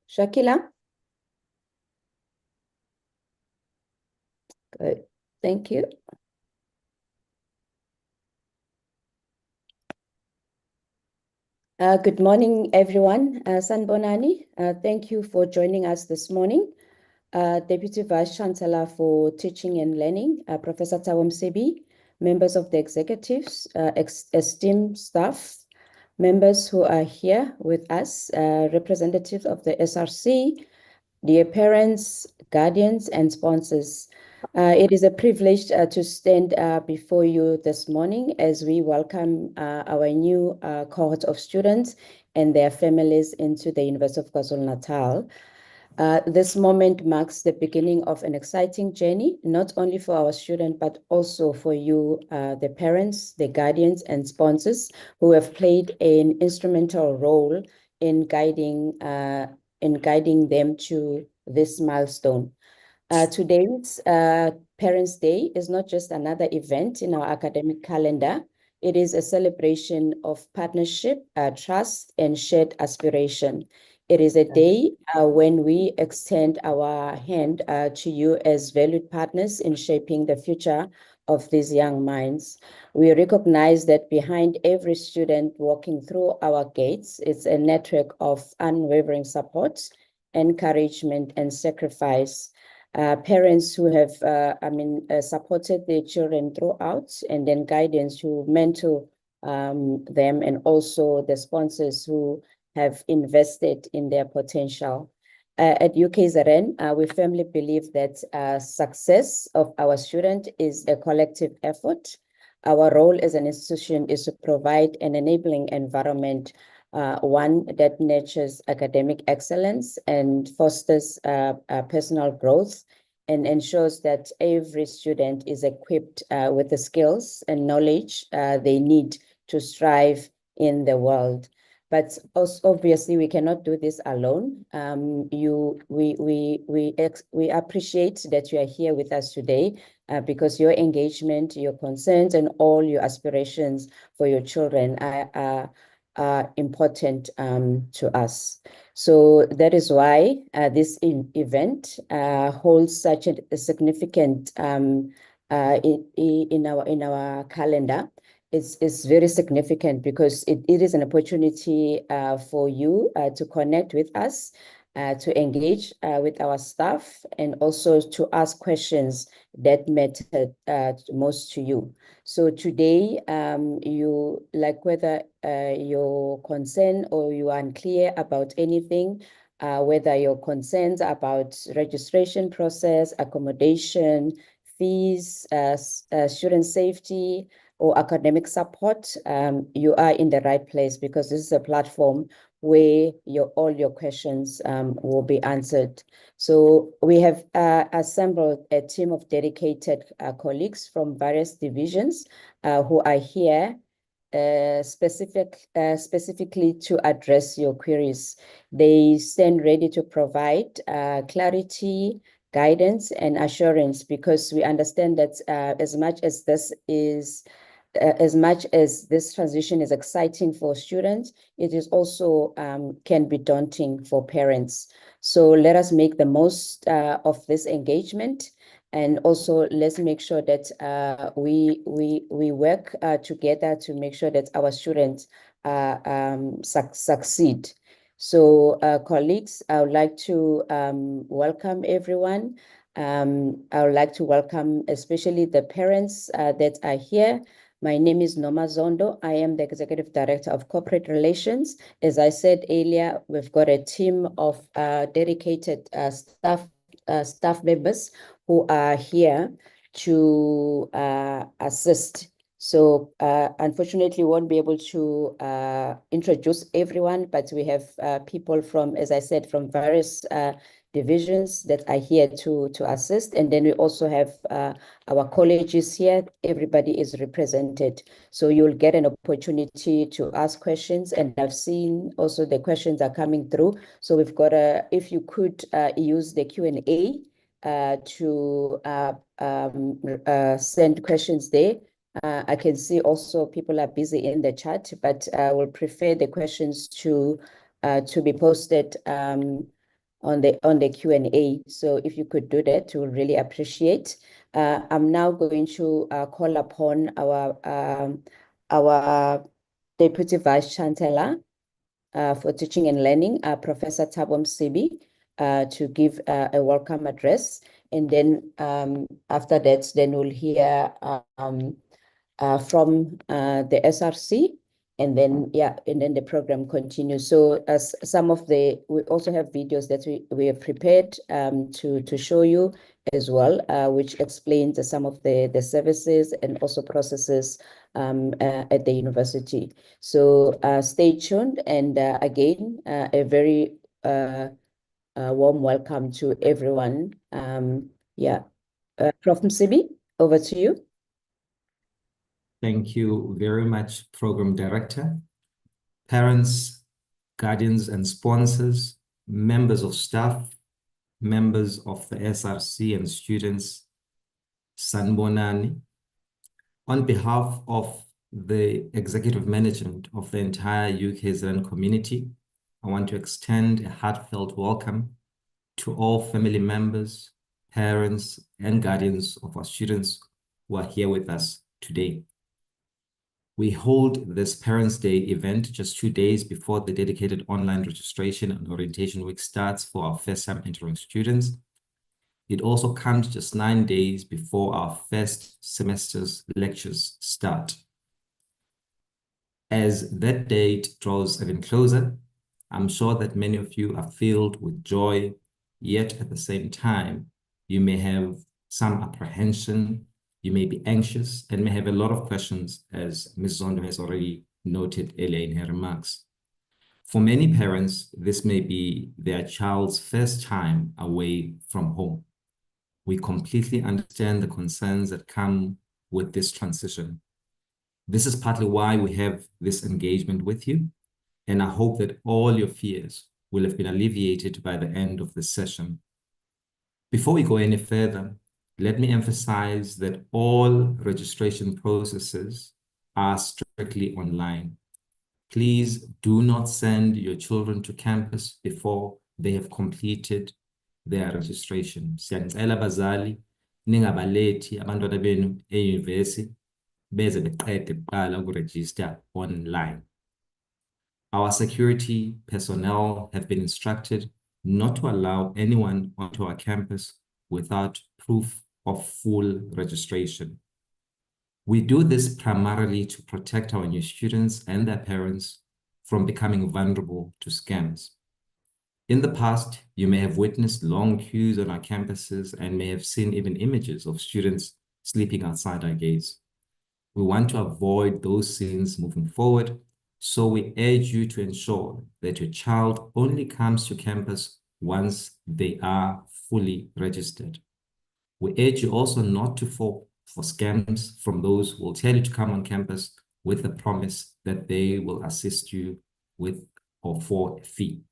Shakila? Good. Thank you. Good morning, everyone. Sanbonani, thank you for joining us this morning. Deputy Vice Chancellor for Teaching and Learning, Professor Tawam Sebi, members of the executives, esteemed staff, members who are here with us, representatives of the SRC, dear parents, guardians, and sponsors. It is a privilege to stand before you this morning as we welcome our new cohort of students and their families into the University of KwaZulu-Natal. This moment marks the beginning of an exciting journey, not only for our students, but also for you, the parents, the guardians, and sponsors who have played an instrumental role in guiding them to this milestone. Today's Parents' Day is not just another event in our academic calendar. It is a celebration of partnership, trust, and shared aspiration. It is a day when we extend our hand to you as valued partners in shaping the future of these young minds. We recognize that behind every student walking through our gates is a network of unwavering support, encouragement, and sacrifice. Parents who have, supported their children throughout, and then guidance who mentor them, and also the sponsors who have invested in their potential. At UKZN, we firmly believe that success of our student is a collective effort. Our role as an institution is to provide an enabling environment, one that nurtures academic excellence and fosters personal growth, and ensures that every student is equipped with the skills and knowledge they need to strive in the world. But also, obviously, we cannot do this alone. We appreciate that you are here with us today because your engagement, your concerns, and all your aspirations for your children are important to us. So that is why this event holds such a significant in our calendar. It's very significant because it is an opportunity for you to connect with us, to engage with our staff, and also to ask questions that matter most to you. So today, whether you're concerned or you are unclear about anything, whether your concerns about registration process, accommodation, fees, student safety, or academic support, you are in the right place because this is a platform where all your questions will be answered. So we have assembled a team of dedicated colleagues from various divisions who are here specifically to address your queries. They stand ready to provide clarity, guidance, and assurance, because we understand that as much as this transition is exciting for students, it is also can be daunting for parents. So let us make the most of this engagement, and also let's make sure that we work together to make sure that our students succeed. So colleagues, I would like to welcome everyone. I would like to welcome especially the parents that are here. My name is Noma Zondo. I am the Executive Director of Corporate Relations. As I said earlier, we've got a team of dedicated staff members who are here to assist. So unfortunately, we won't be able to introduce everyone, but we have people from, as I said, from various divisions that are here to assist. And then we also have our colleges here. Everybody is represented. So you'll get an opportunity to ask questions. And I've seen also the questions are coming through. So we've got if you could use the Q&A to send questions there. I can see also people are busy in the chat, but I will prefer the questions to be posted on the Q&A. So if you could do that, we'll really appreciate. I'm now going to call upon our Deputy Vice Chancellor for Teaching and Learning, Professor Thabo Msebi, to give a welcome address. And then after that, then we'll hear from the SRC, and then the program continues. So as we also have videos that we have prepared to show you as well, which explains some of the services and also processes at the university. So stay tuned, and again, a very warm welcome to everyone. Prof. Msebi, over to you. Thank you very much, Program Director. Parents, guardians and sponsors, members of staff, members of the SRC and students, Sanbonani. On behalf of the executive management of the entire UKZN community, I want to extend a heartfelt welcome to all family members, parents, and guardians of our students who are here with us today. We hold this Parents' Day event just 2 days before the dedicated online registration and orientation week starts for our first-time entering students. It also comes just 9 days before our first semester's lectures start. As that date draws even closer, I'm sure that many of you are filled with joy, yet at the same time, you may have some apprehension, you may be anxious, and may have a lot of questions, as Ms. Zondo has already noted earlier in her remarks. For many parents, this may be their child's first time away from home. We completely understand the concerns that come with this transition. This is partly why we have this engagement with you, and I hope that all your fears will have been alleviated by the end of this session. Before we go any further, let me emphasize that all registration processes are strictly online. Please do not send your children to campus before they have completed their registration. Siyanicela abazali ningabalethi abantwana benu enyuvesi beze beqede kuqala ukurejista online. Our security personnel have been instructed not to allow anyone onto our campus without proof of full registration. We do this primarily to protect our new students and their parents from becoming vulnerable to scams. In the past, you may have witnessed long queues on our campuses and may have seen even images of students sleeping outside our gates. We want to avoid those scenes moving forward, so we urge you to ensure that your child only comes to campus once they are fully registered. We urge you also not to fall for scams from those who will tell you to come on campus with the promise that they will assist you with or for a fee.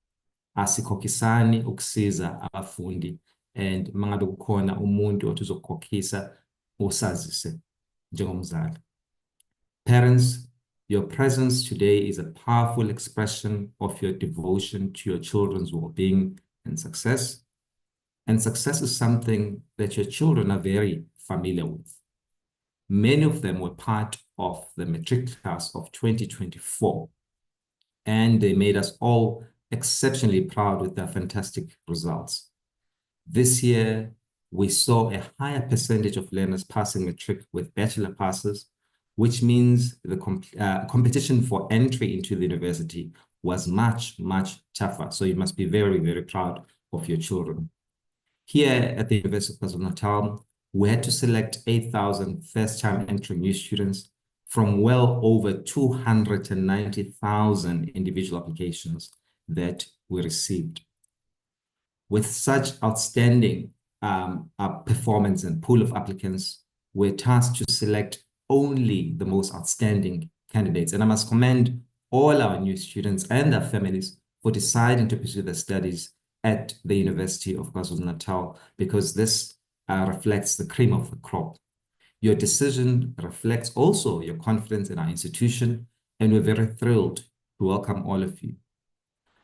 Asikhokhisani ukusiza abafundi, and mangabe kukhona umuntu othi uzokukhokhisa usazise njengomzali. Parents, your presence today is a powerful expression of your devotion to your children's well-being and success. And success is something that your children are very familiar with. Many of them were part of the matric class of 2024, and they made us all exceptionally proud with their fantastic results. This year, we saw a higher percentage of learners passing matric with bachelor passes, which means the competition for entry into the university was much, much tougher. So you must be very, very proud of your children. Here at the University of KwaZulu-Natal, we had to select 8,000 first-time entering new students from well over 290,000 individual applications that we received. With such outstanding performance and pool of applicants, we're tasked to select only the most outstanding candidates. And I must commend all our new students and their families for deciding to pursue their studies at the University of KwaZulu-Natal, because this reflects the cream of the crop. Your decision reflects also your confidence in our institution, and we're very thrilled to welcome all of you.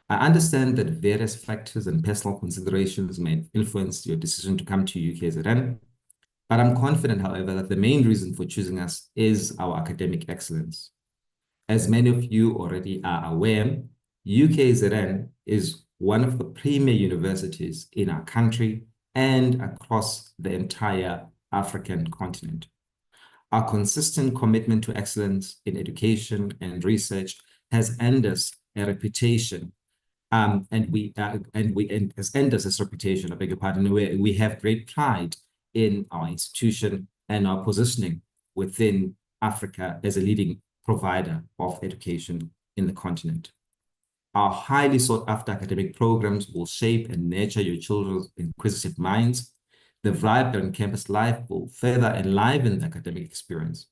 I understand that various factors and personal considerations may influence your decision to come to UKZN, but I'm confident, however, that the main reason for choosing us is our academic excellence. As many of you already are aware, UKZN is one of the premier universities in our country and across the entire African continent. Our consistent commitment to excellence in education and research has earned us a reputation, and has earned us this reputation, I beg your pardon. We have great pride in our institution and our positioning within Africa as a leading provider of education in the continent. Our highly sought after academic programs will shape and nurture your children's inquisitive minds. The vibrant campus life will further enliven the academic experience.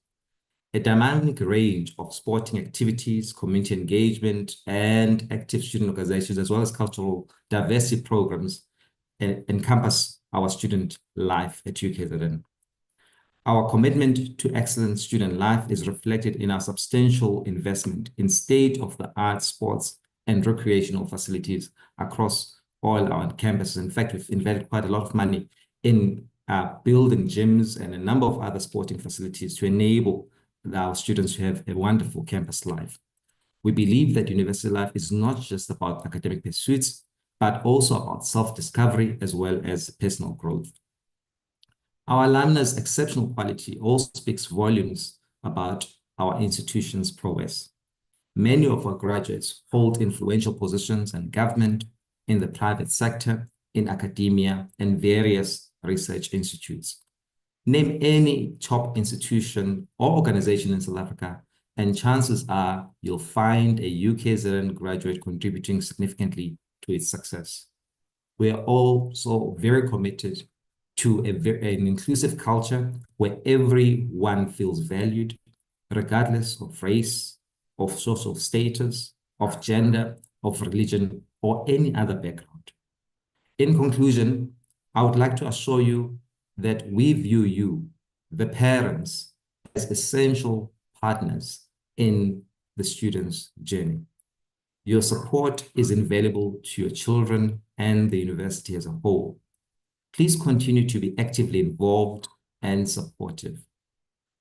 A dynamic range of sporting activities, community engagement, and active student organizations, as well as cultural diversity programs, encompass our student life at UKZN. Our commitment to excellent student life is reflected in our substantial investment in state-of-the-art sports and recreational facilities across all our campuses. In fact, we've invested quite a lot of money in building gyms and a number of other sporting facilities to enable our students to have a wonderful campus life. We believe that university life is not just about academic pursuits, but also about self-discovery as well as personal growth. Our alumni's exceptional quality also speaks volumes about our institution's prowess. Many of our graduates hold influential positions in government, in the private sector, in academia, and various research institutes. Name any top institution or organization in South Africa, and chances are you'll find a UKZN graduate contributing significantly to its success. We are also very committed to an inclusive culture where everyone feels valued, regardless of race, of social status, of gender, of religion, or any other background. In conclusion, I would like to assure you that we view you, the parents, as essential partners in the student's journey. Your support is invaluable to your children and the university as a whole. Please continue to be actively involved and supportive.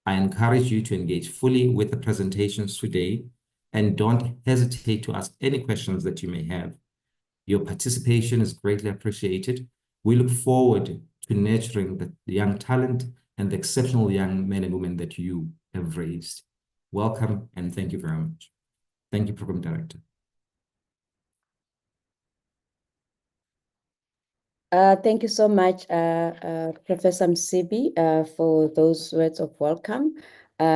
I encourage you to engage fully with the presentations today, and don't hesitate to ask any questions that you may have. Your participation is greatly appreciated. We look forward to nurturing the young talent and the exceptional young men and women that you have raised. Welcome, and thank you very much. Thank you, Program Director. Thank you so much, Professor Msebi, for those words of welcome. We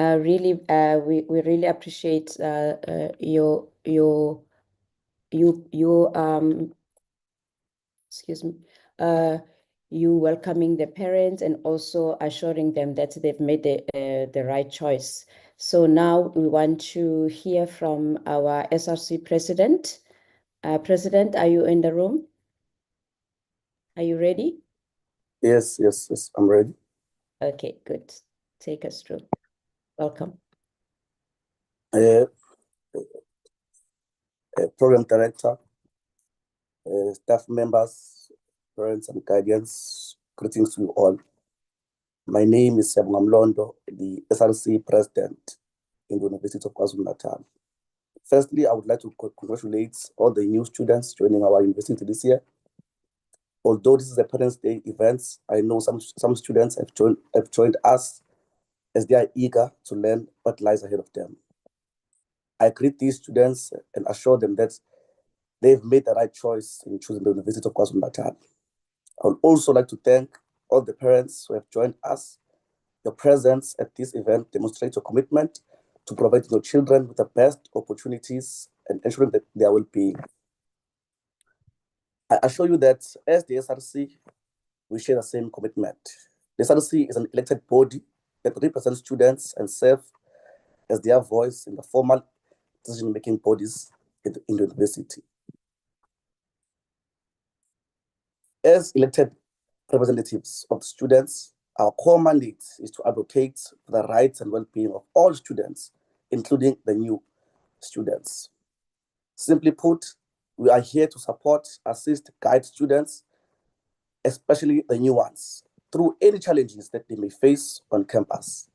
really appreciate excuse me, you welcoming the parents and also assuring them that they've made the right choice. So now we want to hear from our SRC President. President, are you in the room? Are you ready? Yes, I'm ready. Okay, good. Take us through. Welcome. Program Director, staff members, parents and guardians, greetings to you all. My name is Sebonga Mlondo, the SRC President in the University of KwaZulu-Natal. Firstly, I would like to congratulate all the new students joining our university this year. Although this is a Parents' Day event, I know some students have joined us as they are eager to learn what lies ahead of them. I greet these students and assure them that they've made the right choice in choosing the University of KwaZulu-Natal. I would also like to thank all the parents who have joined us. Your presence at this event demonstrates your commitment to providing your children with the best opportunities and ensuring that their well-being. I assure you that as the SRC, we share the same commitment. The SRC is an elected body that represents students and serve as their voice in the formal decision-making bodies in the university. As elected representatives of the students, Our core mandate is to advocate for the rights and well-being of all students, including the new students. Simply put, we are here to support, assist, guide students, especially the new ones, through any challenges that they may face on campus.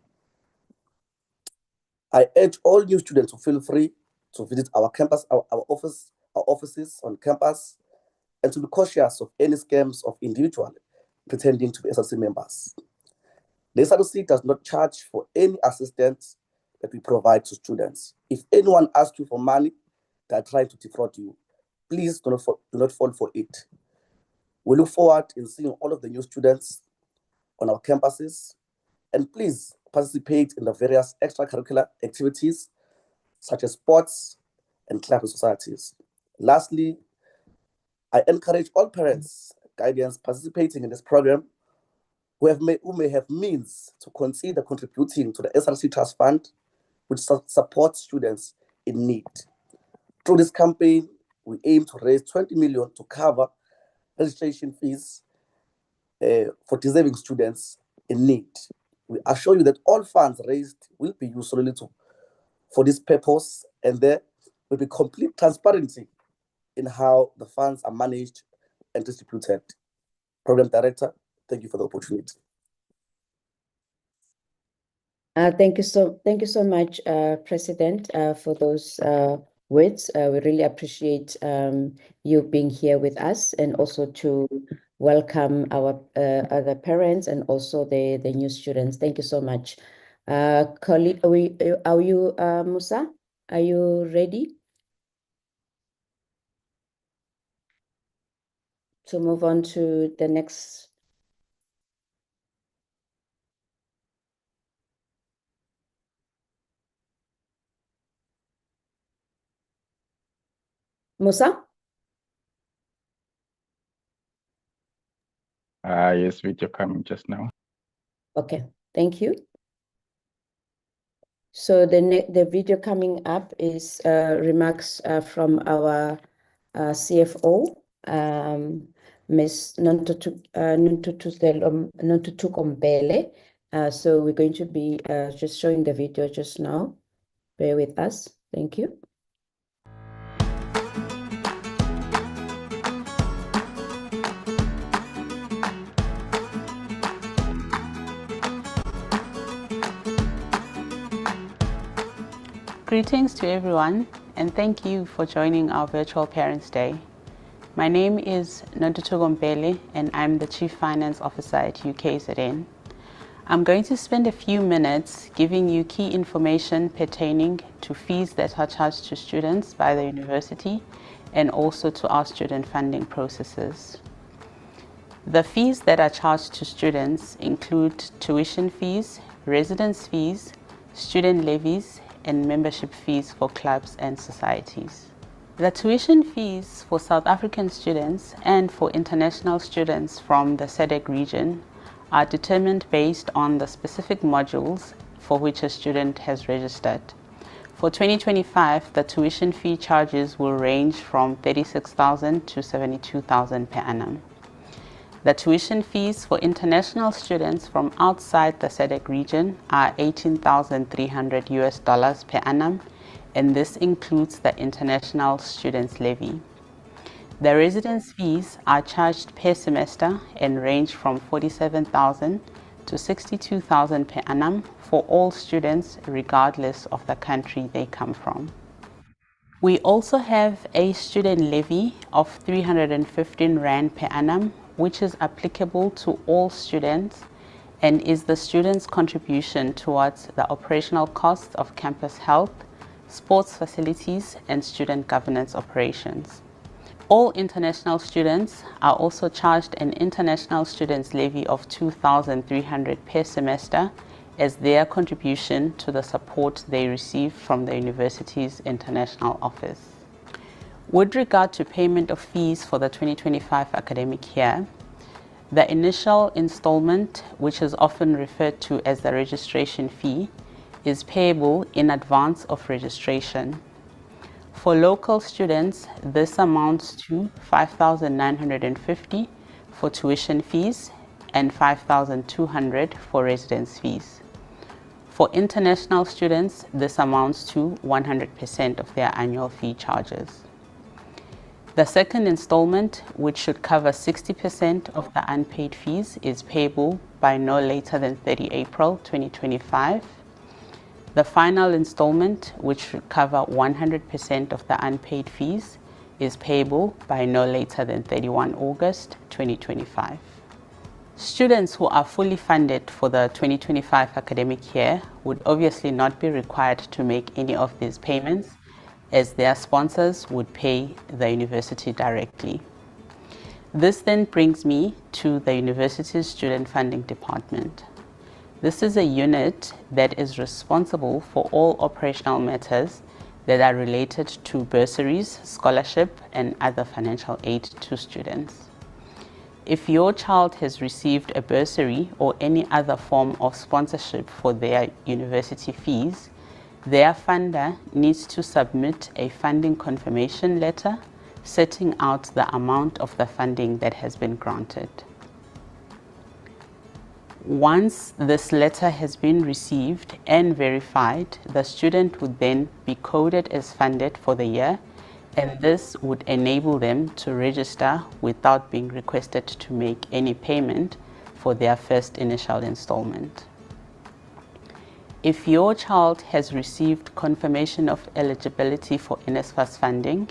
I urge all new students to feel free to visit our campus, our offices on campus, and to be cautious of any scams of individuals pretending to be SRC members. The SRC does not charge for any assistance that we provide to students. If anyone asks you for money, they are trying to defraud you. Please do not fall for it. We look forward in seeing all of the new students on our campuses, and please participate in the various extracurricular activities such as sports and club societies. Lastly, I encourage all parents, guardians participating in this program who may have means to consider contributing to the SRC Trust Fund, which supports students in need. Through this campaign, we aim to raise 20 million to cover registration fees for deserving students in need. We assure you that all funds raised will be used solely for this purpose, and there will be complete transparency in how the funds are managed and distributed. Program Director, thank you for the opportunity. Thank you so much, President, for those words. We really appreciate you being here with us, and also to welcome our other parents and also the new students. Thank you so much. Colleague, are you Musa? Are you ready to move on to the next? Musa? Yes, video coming just now. Okay, thank you. So the video coming up is remarks from our CFO, Ms. Nontutukombele. So we're going to be just showing the video just now. Bear with us. Thank you. Greetings to everyone, and thank you for joining our virtual Parents' Day. My name is Nontutukombele, and I'm the Chief Finance Officer at UKZN. I'm going to spend a few minutes giving you key information pertaining to fees that are charged to students by the university and also to our student funding processes. The fees that are charged to students include tuition fees, residence fees, student levies, and membership fees for clubs and societies. The tuition fees for South African students and for international students from the SADC region are determined based on the specific modules for which a student has registered. For 2025, the tuition fee charges will range from 36,000 to 72,000 per annum. The tuition fees for international students from outside the SADC region are $18,300 per annum, and this includes the International Students Levy. The residence fees are charged per semester and range from 47,000 to 62,000 per annum for all students, regardless of the country they come from. We also have a student levy of 315 Rand per annum, which is applicable to all students and is the student's contribution towards the operational costs of campus health, sports facilities, and student governance operations. All international students are also charged an international students levy of 2,300 per semester as their contribution to the support they receive from the university's international office. With regard to payment of fees for the 2025 academic year, the initial installment, which is often referred to as the registration fee, is payable in advance of registration. For local students, this amounts to 5,950 for tuition fees and 5,200 for residence fees. For international students, this amounts to 100% of their annual fee charges. The second installment, which should cover 60% of the unpaid fees, is payable by no later than 30 April 2025. The final installment, which should cover 100% of the unpaid fees, is payable by no later than 31 August 2025. Students who are fully funded for the 2025 academic year would obviously not be required to make any of these payments, as their sponsors would pay the university directly. This then brings me to the university's student funding department. This is a unit that is responsible for all operational matters that are related to bursaries, scholarship, and other financial aid to students. If your child has received a bursary or any other form of sponsorship for their university fees, their funder needs to submit a funding confirmation letter setting out the amount of the funding that has been granted. Once this letter has been received and verified, the student would then be coded as funded for the year, and this would enable them to register without being requested to make any payment for their first initial installment. If your child has received confirmation of eligibility for NSFAS funding,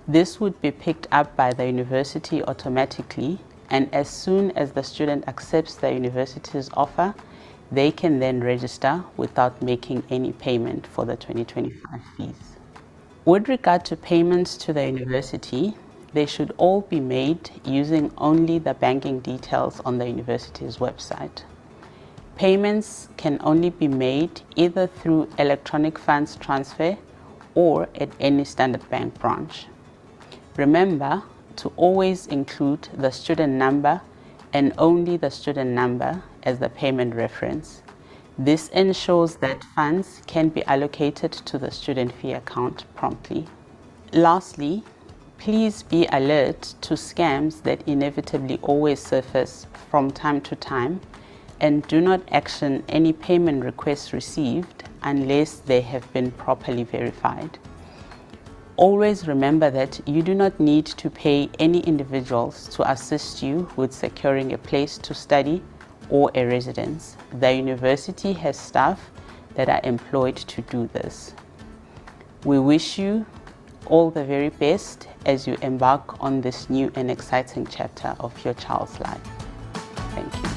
this would be picked up by the university automatically, and as soon as the student accepts the university's offer, they can then register without making any payment for the 2025 fees. With regard to payments to the university, they should all be made using only the banking details on the university's website. Payments can only be made either through electronic funds transfer or at any Standard Bank branch. Remember to always include the student number and only the student number as the payment reference. This ensures that funds can be allocated to the student fee account promptly. Lastly, please be alert to scams that inevitably always surface from time to time, and do not action any payment requests received unless they have been properly verified. Always remember that you do not need to pay any individuals to assist you with securing a place to study or a residence. The university has staff that are employed to do this. We wish you all the very best as you embark on this new and exciting chapter of your child's life. Thank you.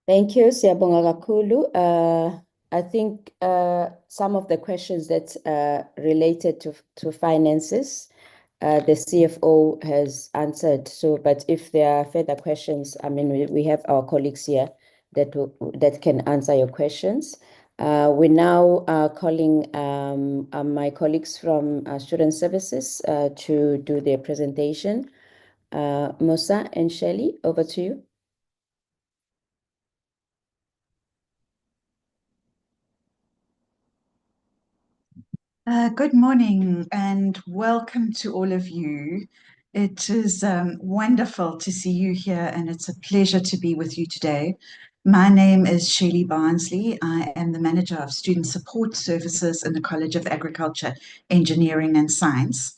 Thank you, Siyabonga kakhulu. I think some of the questions that related to finances, the CFO has answered. So, but if there are further questions, I mean, we have our colleagues here that can answer your questions. We're now calling my colleagues from Student Services to do their presentation. Musa and Shelley, over to you. Good morning and welcome to all of you. It is wonderful to see you here, and it's a pleasure to be with you today. My name is Shelley Barnsley. I am the Manager of Student Support Services in the College of Agriculture, Engineering and Science.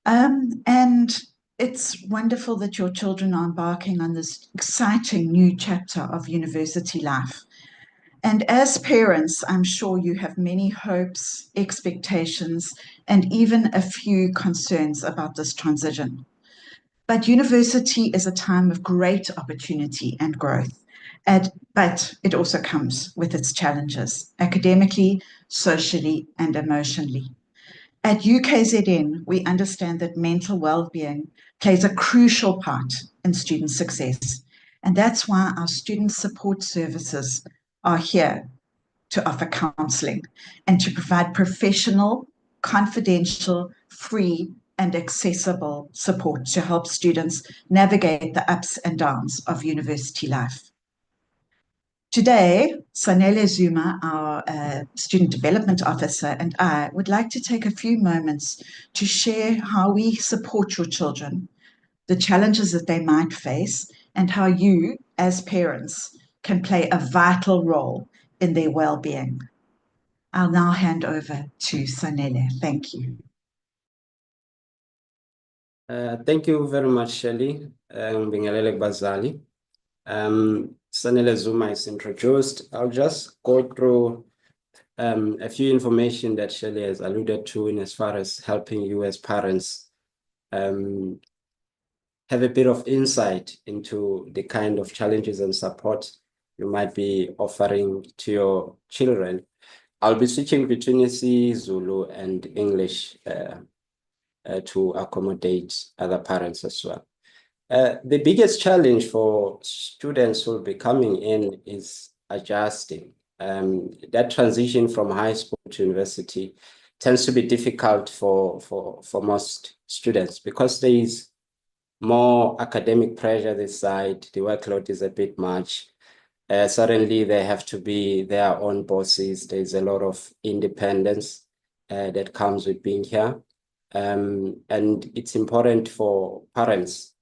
And it's wonderful that your children are embarking on this exciting new chapter of university life. And as parents, I'm sure you have many hopes, expectations, and even a few concerns about this transition. But university is a time of great opportunity and growth, but it also comes with its challenges, academically, socially, and emotionally. At UKZN, we understand that mental well-being plays a crucial part in student success. And that's why our student support services are here to offer counseling and to provide professional, confidential, free, and accessible support to help students navigate the ups and downs of university life. Today, Sanele Zuma, our Student Development Officer, and I would like to take a few moments to share how we support your children, the challenges that they might face, and how you, as parents, can play a vital role in their well-being. I'll now hand over to Sanele. Thank you. Thank you very much, Shelley. Bingelele Bazali. Sanele Zuma is introduced. I'll just go through a few information that Shelley has alluded to in as far as helping you as parents have a bit of insight into the kind of challenges and support you might be offering to your children. I'll be switching between isiZulu and English to accommodate other parents as well. The biggest challenge for students who will be coming in is adjusting. That transition from high school to university tends to be difficult for most students because there is more academic pressure this side, the workload is a bit much. Suddenly they have to be their own bosses. There's a lot of independence that comes with being here. And it's important for parents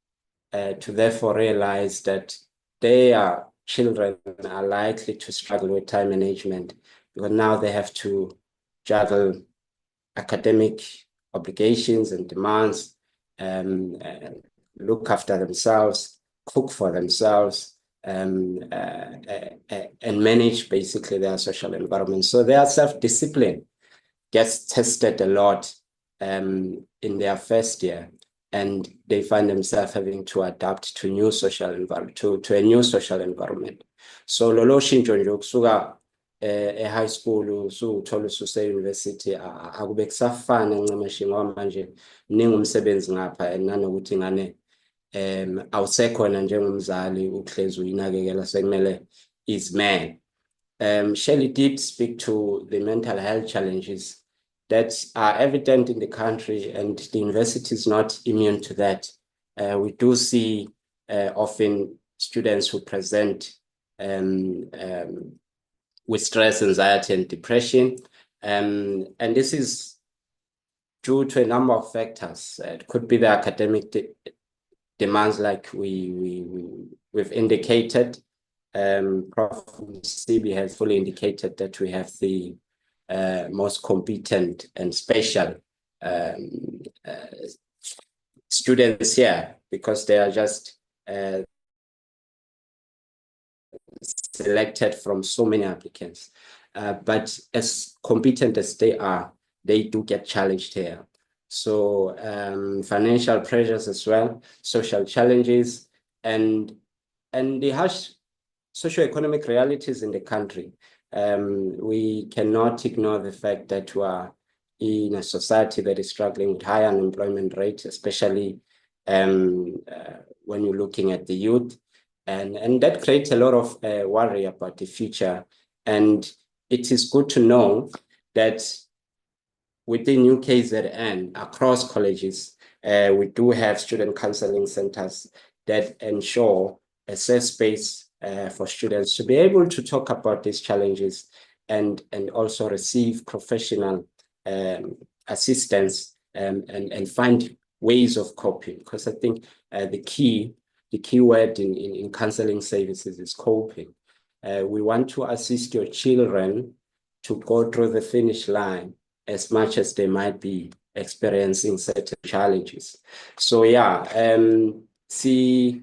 to therefore realize that their children are likely to struggle with time management because now they have to juggle academic obligations and demands, look after themselves, cook for themselves, and manage basically their social environment. So their self-discipline gets tested a lot in their first year, and they find themselves having to adapt to new social environment, to a new social environment. So lolo shintsho nje kusuka high school usuthola ususe university akube kusafana ncamashi ngoba manje ningi umsebenzi ngapha nanokuthi ngane awusekhona njengomzali uhlezi uyinakekela sekumele izimele. Shelley did speak to the mental health challenges that are evident in the country, and the university is not immune to that. We do see often students who present with stress, anxiety, and depression. And this is due to a number of factors. It could be the academic demands like we've indicated. Prof. CB has fully indicated that we have the most competent and special students here because they are just selected from so many applicants. But as competent as they are, they do get challenged here. So financial pressures as well, social challenges, and the harsh socioeconomic realities in the country. We cannot ignore the fact that we are in a society that is struggling with high unemployment rate, especially when you're looking at the youth. And that creates a lot of worry about the future. And it is good to know that within UKZN, across colleges, we do have student counseling centers that ensure a safe space for students to be able to talk about these challenges and also receive professional assistance and find ways of coping. Because I think the key word in counseling services is coping. We want to assist your children to go through the finish line as much as they might be experiencing certain challenges. So yeah, see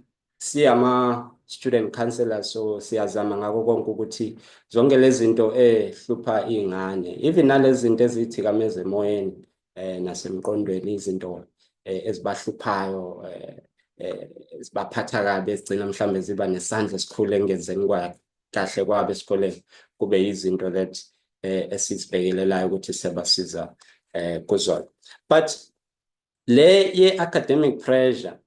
ama student counselors, so siyazama ngako konke ukuthi zonke lezi zinto hlupha ingane, even nalezi zinto ezithikameza emoyeni nasemqondweni, izinto ezibahluphayo ezibaphatha kabi ezigcina mhlambe ziba nesandla esikhulu engenzeni kahle kwabo esikoleni, kube izinto that esizibhekelelayo ukuthi sebasiza kuzona. But le academic pressure,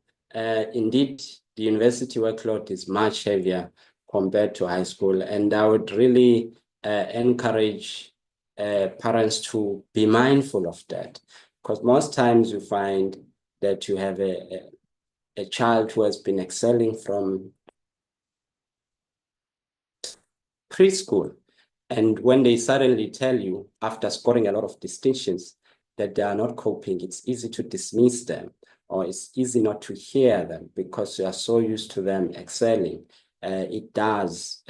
indeed the university workload is much heavier compared to high school, and I would really encourage parents to be mindful of that. Because most times you find that you have a child who has been excelling from preschool. And when they suddenly tell you, after scoring a lot of distinctions, that they are not coping, it's easy to dismiss them, or it's easy not to hear them because you are so used to them excelling. It does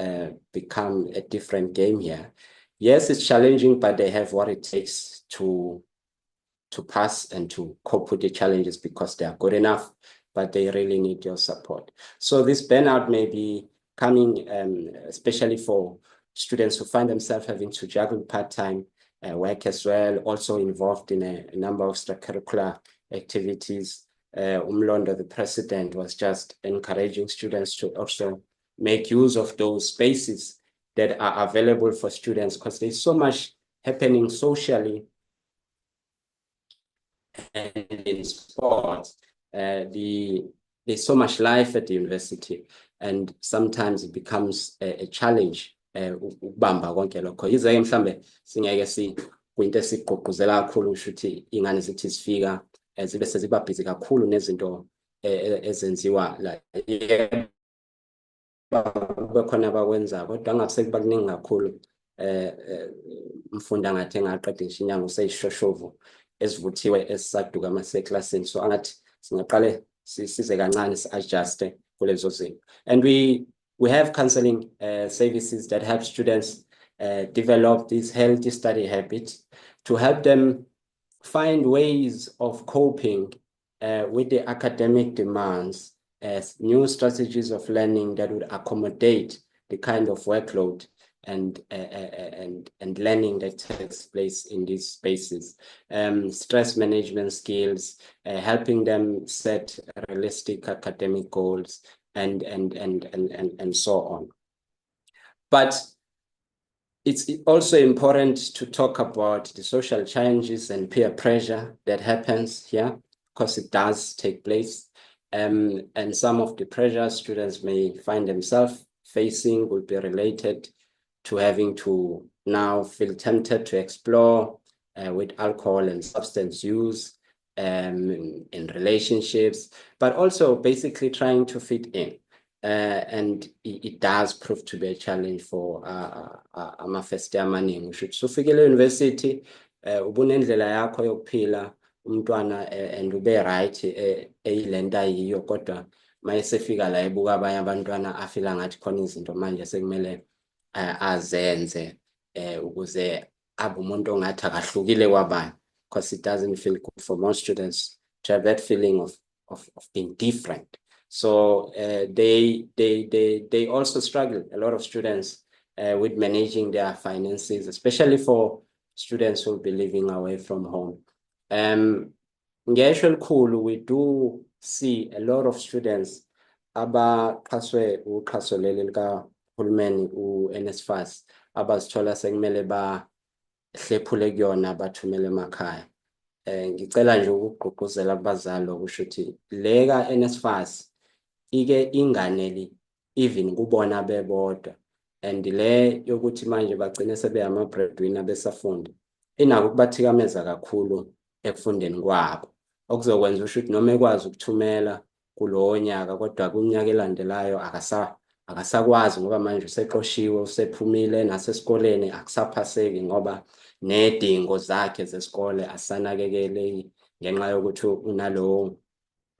become a different game here. Yes, it's challenging, but they have what it takes to pass and to cope with the challenges because they are good enough, but they really need your support. So this burnout may be coming, especially for students who find themselves having to juggle part-time work as well, also involved in a number of extracurricular activities. Umlondo, the president, was just encouraging students to also make use of those spaces that are available for students because there's so much happening socially and in sports. There's so much life at the university, and sometimes it becomes a challenge ukubamba konke lokho. Yize-ke mhlambe singeke kuyinto esigqugquzela kakhulu usho ukuthi iy'ngane zithi zifika zibe seziba busy kakhulu nezinto ezenziwa kube khona abakwenzayo, kodwa ngabe kuba kuningi kakhulu umfundi angathi engaqeda ngisho inyanga useyishoshovu esivuthiwe esisaduka maseklasini. So angathi singaqale size kancane si-adjuste kulezo zinto. And we have counseling services that help students develop these healthy study habits to help them find ways of coping with the academic demands as new strategies of learning that would accommodate the kind of workload and learning that takes place in these spaces. Stress management skills, helping them set realistic academic goals, and so on. But it's also important to talk about the social challenges and peer pressure that happens here, because it does take place. And some of the pressures students may find themselves facing will be related to having to now feel tempted to explore with alcohol and substance use in relationships, but also basically trying to fit in. And it does prove to be a challenge for ama-first year amaningi. Usho ufikele university ubunendlela yakho yokuphila umntwana and ube right eyilento ayiyo, kodwa mayesefika la ebuka abanye abantwana afila ngathi khona izinto manje sekumele azenze ukuze abe umuntu ongathi akahlukile kwabanye, because it doesn't feel good for most students to have that feeling of being different. So they also struggle, a lot of students, with managing their finances, especially for students who will be living away from home. Ngesho elikhulu, we do see a lot of students abaxhaswe uxhaso leli likahulumeni u-NSFAS abazithola sekumele bahlephule kuyona bathumele emakhaya. Ngicela nje ukugqugquzela abazali ukusho ukuthi le ka-NSFAS ike inganeli even kubona bebodwa, and le yokuthi manje bagcine sebeyama-breadwinner besafunda inako ukubathikameza kakhulu ekufundeni kwabo, okuzokwenza usho ukuthi noma ekwazi ukuthumela kulowo nyaka kodwa kunyaka elandelayo akasakwazi ngoba manje useqoshiwe, usephumile nasesikoleni akusaphaseki ngoba nedingo zakhe zesikole asanakekeleki ngenxa yokuthi unalowo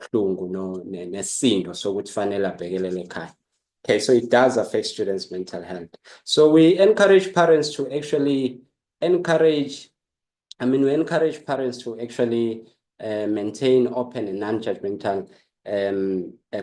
hlungu nesisindo sokuthi fanele abhekelele ekhaya. Okay, so it does affect students' mental health. So we encourage parents to actually we encourage parents to actually maintain open and non-judgmental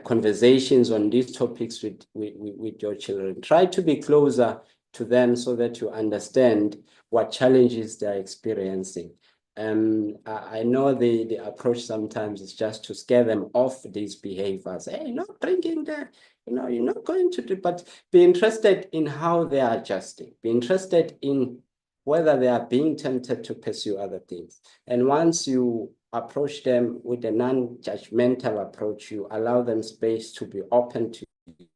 conversations on these topics with your children. Try to be closer to them so that you understand what challenges they're experiencing. I know the approach sometimes is just to scare them off these behaviors. Hey, you're not drinking there, you're not going to do, but be interested in how they are adjusting. Be interested in whether they are being tempted to pursue other things. And once you approach them with a non-judgmental approach, you allow them space to be open to you,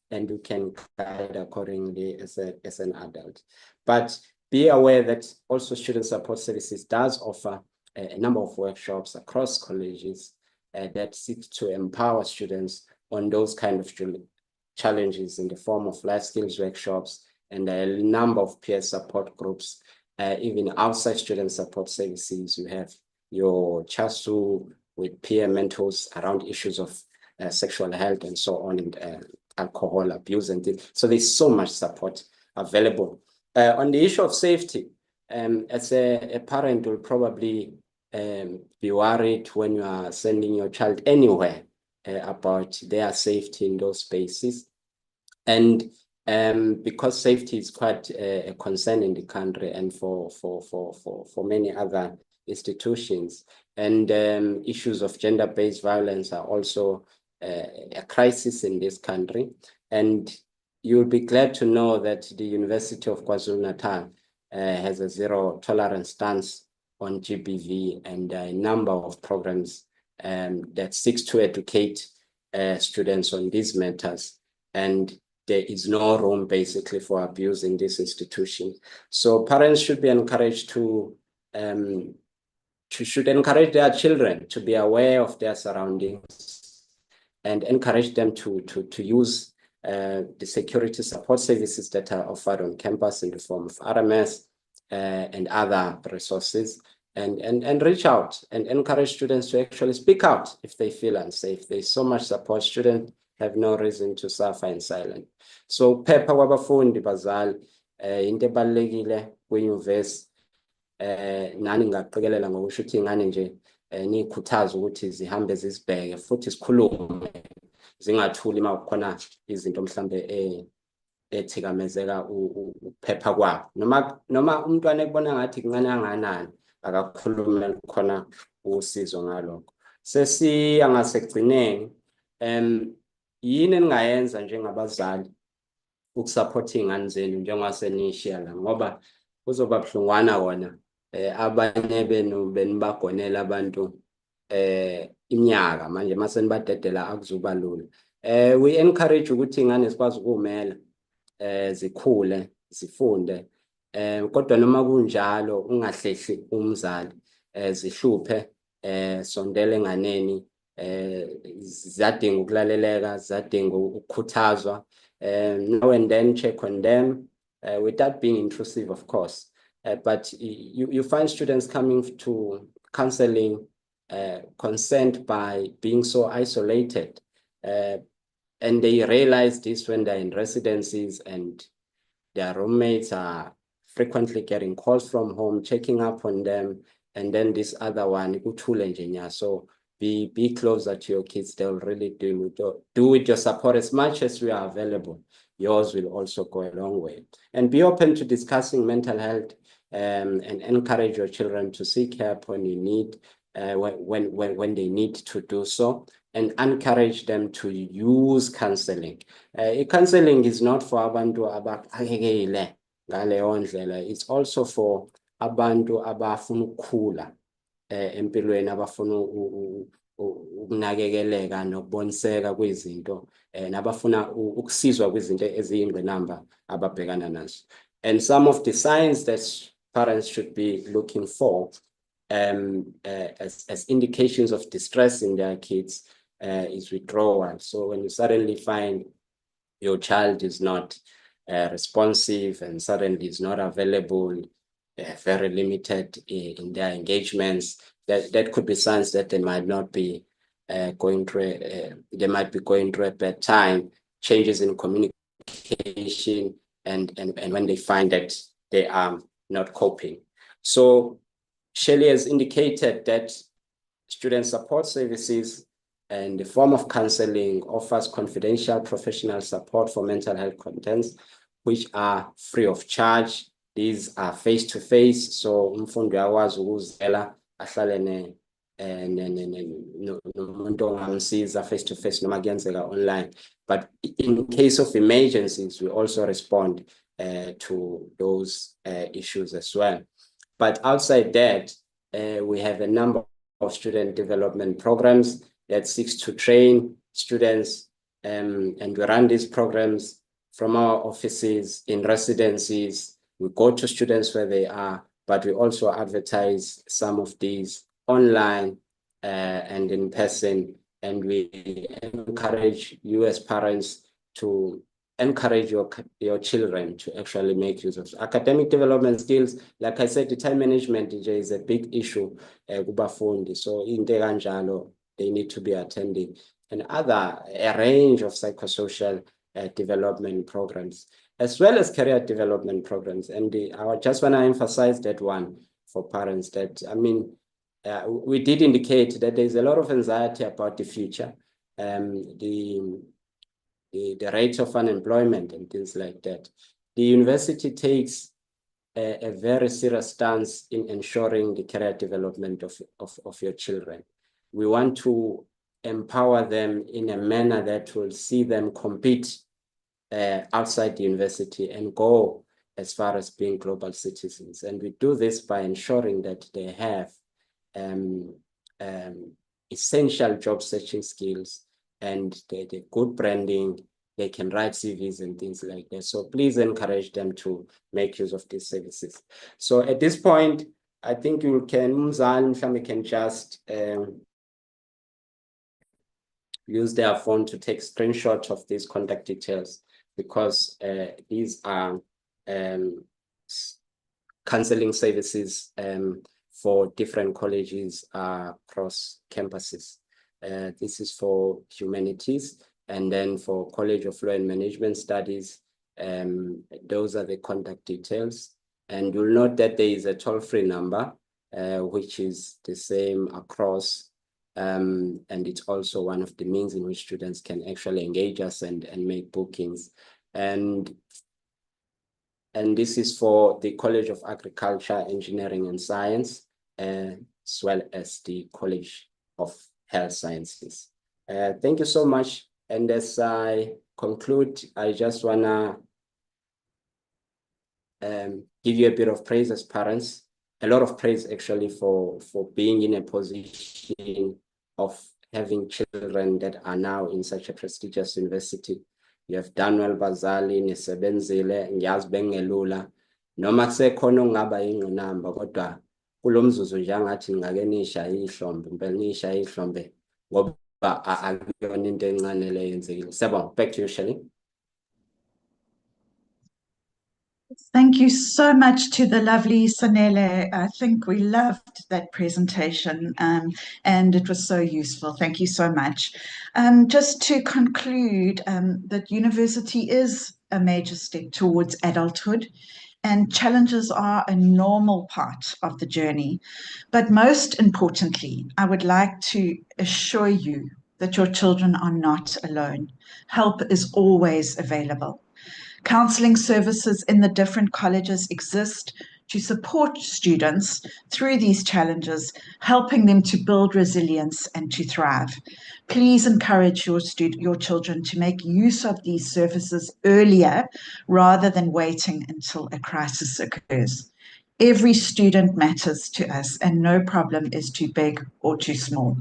and you can guide accordingly as an adult. But Be aware that also Student Support Services does offer a number of workshops across colleges that seek to empower students on those kind of challenges in the form of life skills workshops and a number of peer support groups. Even outside Student Support Services, you have your CHASU with peer mentors around issues of sexual health and so on, and alcohol abuse and things. So there's so much support available. On the issue of safety, as a parent will probably be worried when you are sending your child anywhere about their safety in those spaces. And because safety is quite a concern in the country and for many other institutions, and issues of gender-based violence are also a crisis in this country. And you'll be glad to know that the University of KwaZulu-Natal has a zero tolerance stance on GBV and a number of programs that seeks to educate students on these matters. And there is no room basically for abuse in this institution. So parents should be encouraged to should encourage their children to be aware of their surroundings and encourage them to use the security support services that are offered on campus in the form of RMS and other resources, and reach out and encourage students to actually speak out if they feel unsafe. There's so much support. Students have no reason to suffer in silence. So phepha kwabafundi bazali into ebalulekile kwinyuvesi nani ngaqikelela ngokusho ukuthi ingane nje nikhuthaza ukuthi zihambe zizibheke futhi sikhulume zingathuli uma kukhona izinto mhlambe ethikamezeka ukuphepha kwabo, noma umntwana ekubona ngathi kuncane kangakanani akakhulume khona usizo ngalokho. Sesiya ngasekugcineni, yini eningayenza njengabazali ukusupport iy'ngane zenu njengoba senishiya la, ngoba kuzoba buhlungwana kona abanye benu benibagonela abantu iminyaka manje mase nibadedela akuzuba lula. We encourage ukuthi iy'ngane zikwazi ukumela zikhule zifunde, kodwa noma kunjalo ungahlehli umzali, zihluphe, sondele enganeni, ziyadinga ukulaleleka, ziyadinga ukukhuthazwa, now and then check on them without being intrusive, of course. But you find students coming to counseling concerned by being so isolated, and they realize this when they're in residencies and their roommates are frequently getting calls from home, checking up on them, and then this other one, so be closer to your kids. They'll really do with your support as much as we are available. Yours will also go a long way. And be open to discussing mental health and encourage your children to seek help when you need, when they need to do so, and encourage them to use counseling. Counseling is not for abantu abakekile ngaleyo ndlela. It's also for abantu abafuna ukukhula empilweni, abafuna ukunakekeleka nokuboniseka kwezinto, nabafuna ukusizwa kwizinto eziyingqinamba ababhekana nazo. And some of the signs that parents should be looking for as indications of distress in their kids is withdrawal. So when you suddenly find your child is not responsive and suddenly is not available, very limited in their engagements, that could be signs that they might not be going through a bad time, changes in communication, and when they find that they are not coping. So Shelley has indicated that Student Support Services in the form of counseling offers confidential professional support for mental health contents, which are free of charge. These are face-to-face, so umfundi uyakwazi ukuzela ahlale nomuntu ongamsiza face-to-face noma kuyenzeka online. But in case of emergencies, we also respond to those issues as well. But outside that, we have a number of student development programs that seeks to train students, and we run these programs from our offices in residencies, We go to students where they are, but we also advertise some of these online and in person, and we encourage you as parents to encourage your children to actually make use of academic development skills. Like I said, the time management is a big issue kubafundi. So into kanjalo, they need to be attending and a range of psychosocial development programs, as well as career development programs. And I just want to emphasize that one for parents, that, I mean, we did indicate that there's a lot of anxiety about the future, the rate of unemployment and things like that. The university takes a very serious stance in ensuring the career development of your children. We want to empower them in a manner that will see them compete outside the university and go as far as being global citizens. And we do this by ensuring that they have essential job searching skills and the good branding. They can write CVs and things like that. So please encourage them to make use of these services. So at this point, I think you can just use their phone to take screenshots of these contact details, because these are counseling services for different colleges across campuses. This is for humanities, and then for College of Law and Management Studies, those are the contact details. And you'll note that there is a toll-free number, which is the same across, and it's also one of the means in which students can actually engage us and make bookings. And this is for the College of Agriculture, Engineering and Science, as well as the College of Health Sciences. Thank you so much. And as I conclude, I just wanna give you a bit of praise as parents, a lot of praise actually for being in a position of having children that are now in such a prestigious university. You have done well, bazali, nisebenzile, ngiyazi bengelula. Noma kusekhona ongaba ingqinamba, kodwa kulo mzuzu nje angathi ngake nishaye ihlombe, impela nishaye ihlombe ngoba akuyona into encane le yenzekile. Siyabonga. Back to you, Shelley. Thank you so much to the lovely Sanele. I think we loved that presentation, and it was so useful. Thank you so much. Just to conclude, that university is a major step towards adulthood, and challenges are a normal part of the journey. But most importantly, I would like to assure you that your children are not alone. Help is always available. Counselling services in the different colleges exist to support students through these challenges, helping them to build resilience and to thrive. Please encourage your children to make use of these services earlier rather than waiting until a crisis occurs. Every student matters to us, and no problem is too big or too small.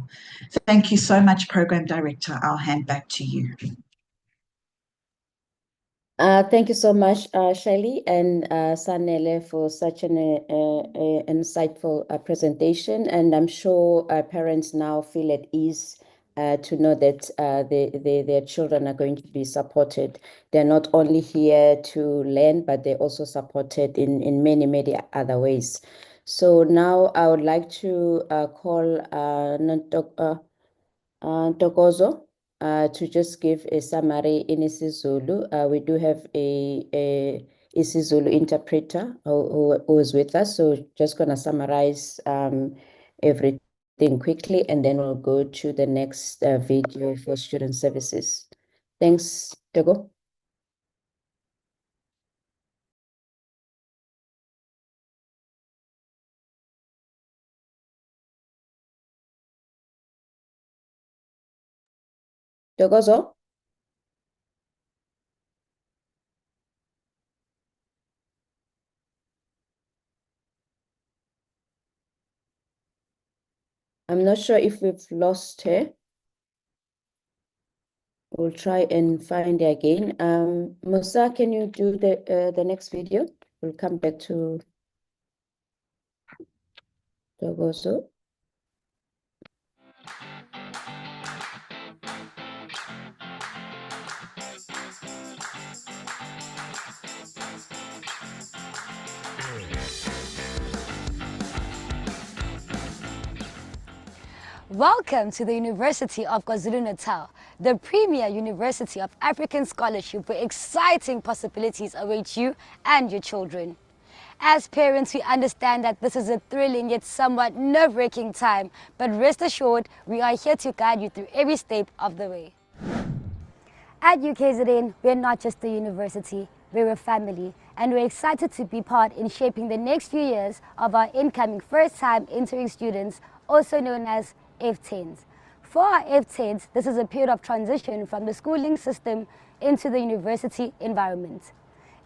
Thank you so much, Program Director. I'll hand back to you. Thank you so much, Shelley and Sanele, for such an insightful presentation. And I'm sure parents now feel at ease to know that their children are going to be supported. They're not only here to learn, but they're also supported in many, many other ways. So now I would like to call Ntokozo to just give a summary in isiZulu. We do have a isiZulu interpreter who is with us, so just gonna summarize everything quickly, and then we'll go to the next video for student services. Thanks, Togo. Togozo? I'm not sure if we've lost her. We'll try and find her again. Musa, can you do the next video? We'll come back to Dogoso. Welcome to the University of KwaZulu-Natal, the premier university of African scholarship where exciting possibilities await you and your children. As parents, we understand that this is a thrilling yet somewhat nerve-wracking time, but rest assured, we are here to guide you through every step of the way. At UKZN, we're not just a university, we're a family, and we're excited to be part in shaping the next few years of our incoming first-time entering students, also known as F10s. For our F10s, this is a period of transition from the schooling system into the university environment.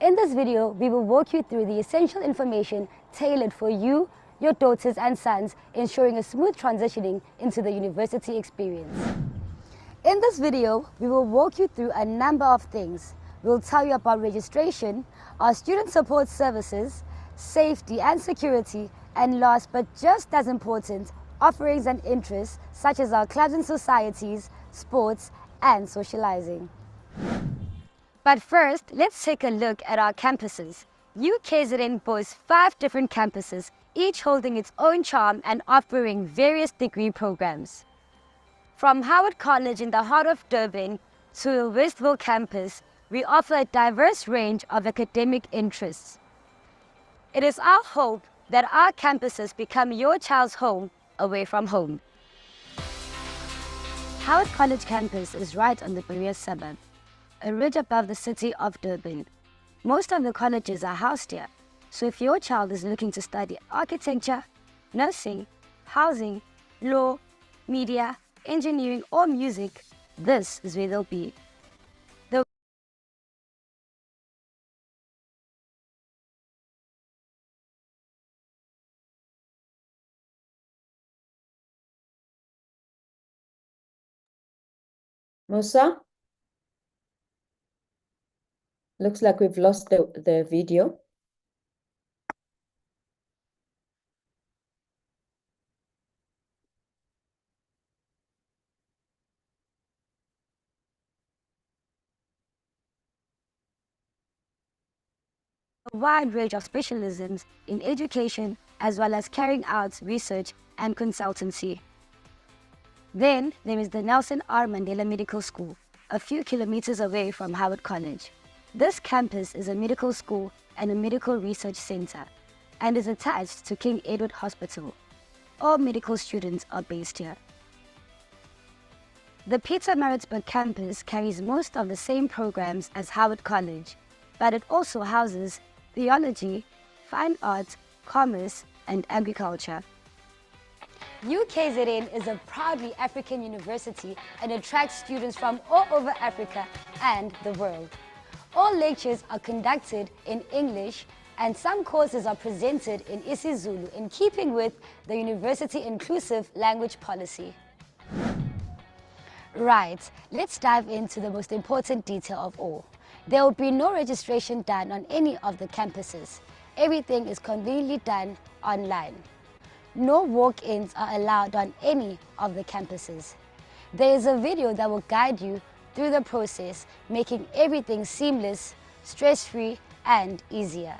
In this video, we will walk you through the essential information tailored for you, your daughters and sons, ensuring a smooth transitioning into the university experience. In this video, we will walk you through a number of things. We'll tell you about registration, our student support services, safety and security, and last but just as important, offerings and interests such as our clubs and societies, sports, and socializing. But first, let's take a look at our campuses. UKZN boasts 5 different campuses, each holding its own charm and offering various degree programs. From Howard College in the heart of Durban to the Westville campus, we offer a diverse range of academic interests. It is our hope that our campuses become your child's home away from home. Howard College campus is right on the Berea suburb, a ridge above the city of Durban. Most of the colleges are housed here, so if your child is looking to study architecture, nursing, housing, law, media, engineering or music, this is where they'll be. Musa? Looks like we've lost the video. A wide range of specialisms in education as well as carrying out research and consultancy. Then there is the Nelson R. Mandela Medical School, a few kilometers away from Howard College. This campus is a medical school and a medical research center and is attached to King Edward Hospital. All medical students are based here. The Pietermaritzburg campus carries most of the same programs as Howard College, but it also houses theology, fine arts, commerce, and agriculture. UKZN is a proudly African university and attracts students from all over Africa and the world. All lectures are conducted in English and some courses are presented in isiZulu in keeping with the university inclusive language policy. Right, let's dive into the most important detail of all. There will be no registration done on any of the campuses. Everything is conveniently done online. No walk-ins are allowed on any of the campuses. There is a video that will guide you through the process, making everything seamless, stress-free, and easier.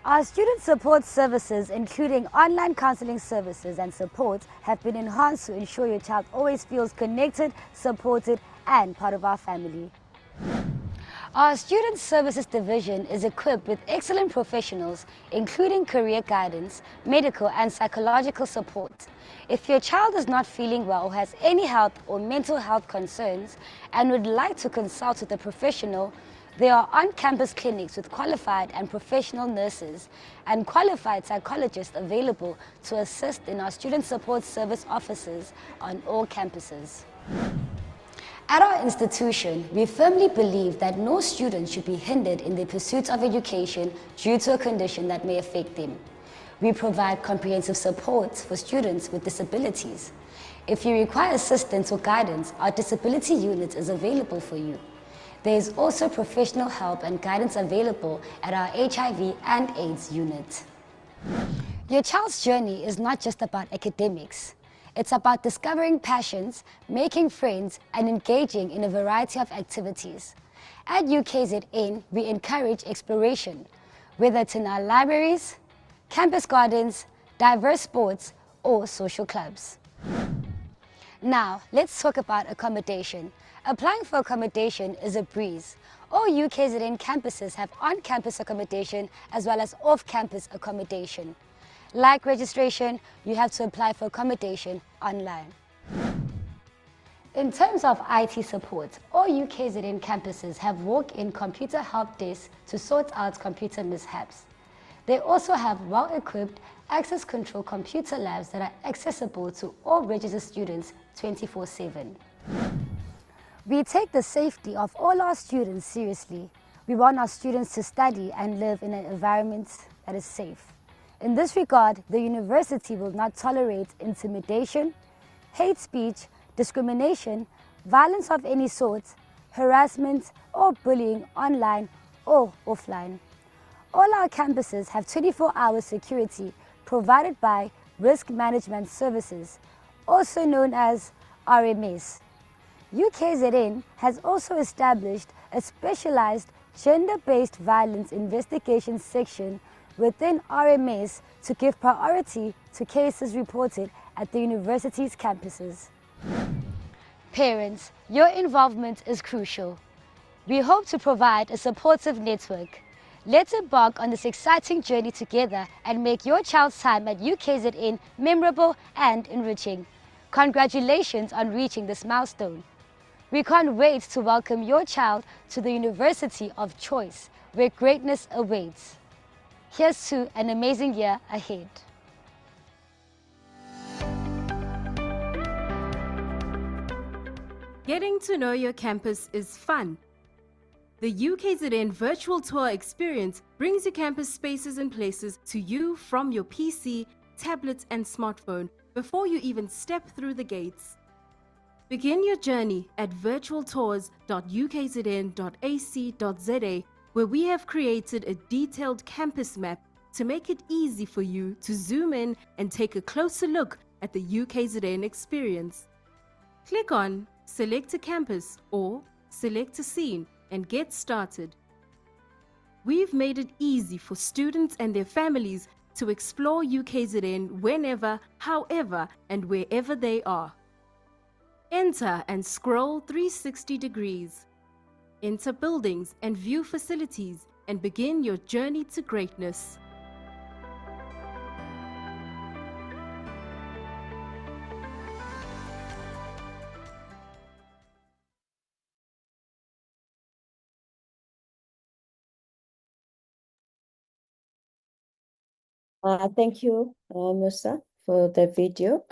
Our student support services, including online counseling services and support, have been enhanced to ensure your child always feels connected, supported, and part of our family. Our Student Services Division is equipped with excellent professionals, including career guidance, medical and psychological support. If your child is not feeling well or has any health or mental health concerns and would like to consult with a professional, there are on-campus clinics with qualified and professional nurses and qualified psychologists available to assist in our Student Support Service offices on all campuses. At our institution, we firmly believe that no student should be hindered in their pursuit of education due to a condition that may affect them. We provide comprehensive support for students with disabilities. If you require assistance or guidance, our disability unit is available for you. There is also professional help and guidance available at our HIV and AIDS unit. Your child's journey is not just about academics. It's about discovering passions, making friends, and engaging in a variety of activities. At UKZN, we encourage exploration, whether it's in our libraries, campus gardens, diverse sports, or social clubs. Now, let's talk about accommodation. Applying for accommodation is a breeze. All UKZN campuses have on-campus accommodation as well as off-campus accommodation. Like registration, you have to apply for accommodation online. In terms of IT support, all UKZN campuses have walk-in computer help desks to sort out computer mishaps. They also have well-equipped access control computer labs that are accessible to all registered students 24/7. We take the safety of all our students seriously. We want our students to study and live in an environment that is safe. In this regard, the university will not tolerate intimidation, hate speech, discrimination, violence of any sort, harassment or bullying online or offline. All our campuses have 24-hour security provided by Risk Management Services, also known as RMS. UKZN has also established a specialized gender-based violence investigation section within RMS to give priority to cases reported at the university's campuses. Parents, your involvement is crucial. We hope to provide a supportive network. Let's embark on this exciting journey together and make your child's time at UKZN memorable and enriching. Congratulations on reaching this milestone. We can't wait to welcome your child to the university of choice, where greatness awaits. Here's to an amazing year ahead. Getting to know your campus is fun. The UKZN virtual tour experience brings your campus spaces and places to you from your PC, tablet and smartphone before you even step through the gates. Begin your journey at virtualtours.ukzn.ac.za, where we have created a detailed campus map to make it easy for you to zoom in and take a closer look at the UKZN experience. Click on Select a Campus or Select a Scene and get started. We've made it easy for students and their families to explore UKZN whenever, however, and wherever they are. Enter and scroll 360 degrees. Enter buildings and view facilities and begin your journey to greatness. Thank you, Musa, for the video.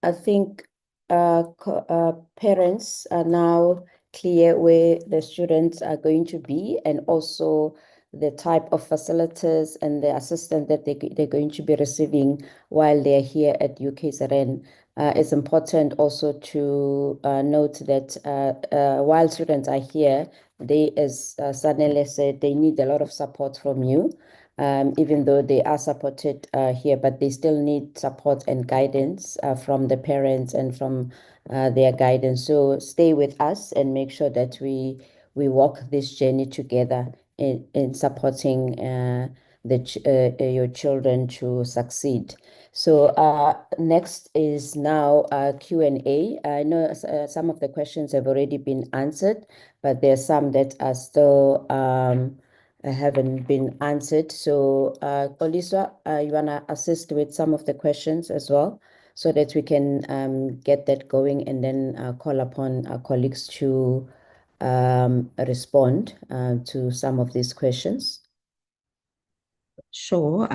I think parents are now clear where the students are going to be and also the type of facilities and the assistance that they're going to be receiving while they're here at UKZN. It's important also to note that while students are here, they, as Sanele said, they need a lot of support from you. Even though they are supported here, but they still need support and guidance from the parents and from their guidance. So stay with us and make sure that we walk this journey together in supporting your children to succeed. So next is now Q&A. I know some of the questions have already been answered, but there are some that are still haven't been answered. So Oliswa, you want to assist with some of the questions as well so that we can get that going and then call upon our colleagues to respond to some of these questions? Sure.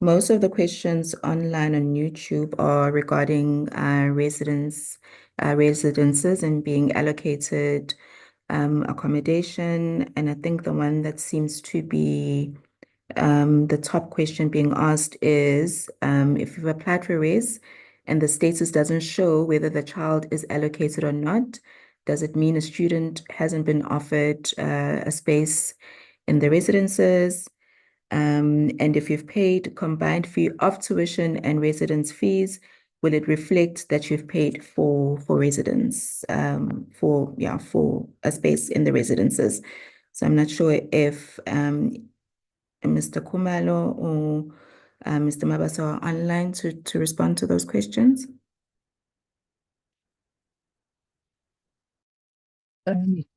Most of the questions online on YouTube are regarding residences and being allocated accommodation. And I think the one that seems to be the top question being asked is if you've applied for res and the status doesn't show whether the child is allocated or not, Does it mean a student hasn't been offered a space in the residences? And if you've paid combined fee of tuition and residence fees, will it reflect that you've paid for residence, for a space in the residences? So I'm not sure if Mr. Kumalo or Mr. Mabasa are online to respond to those questions.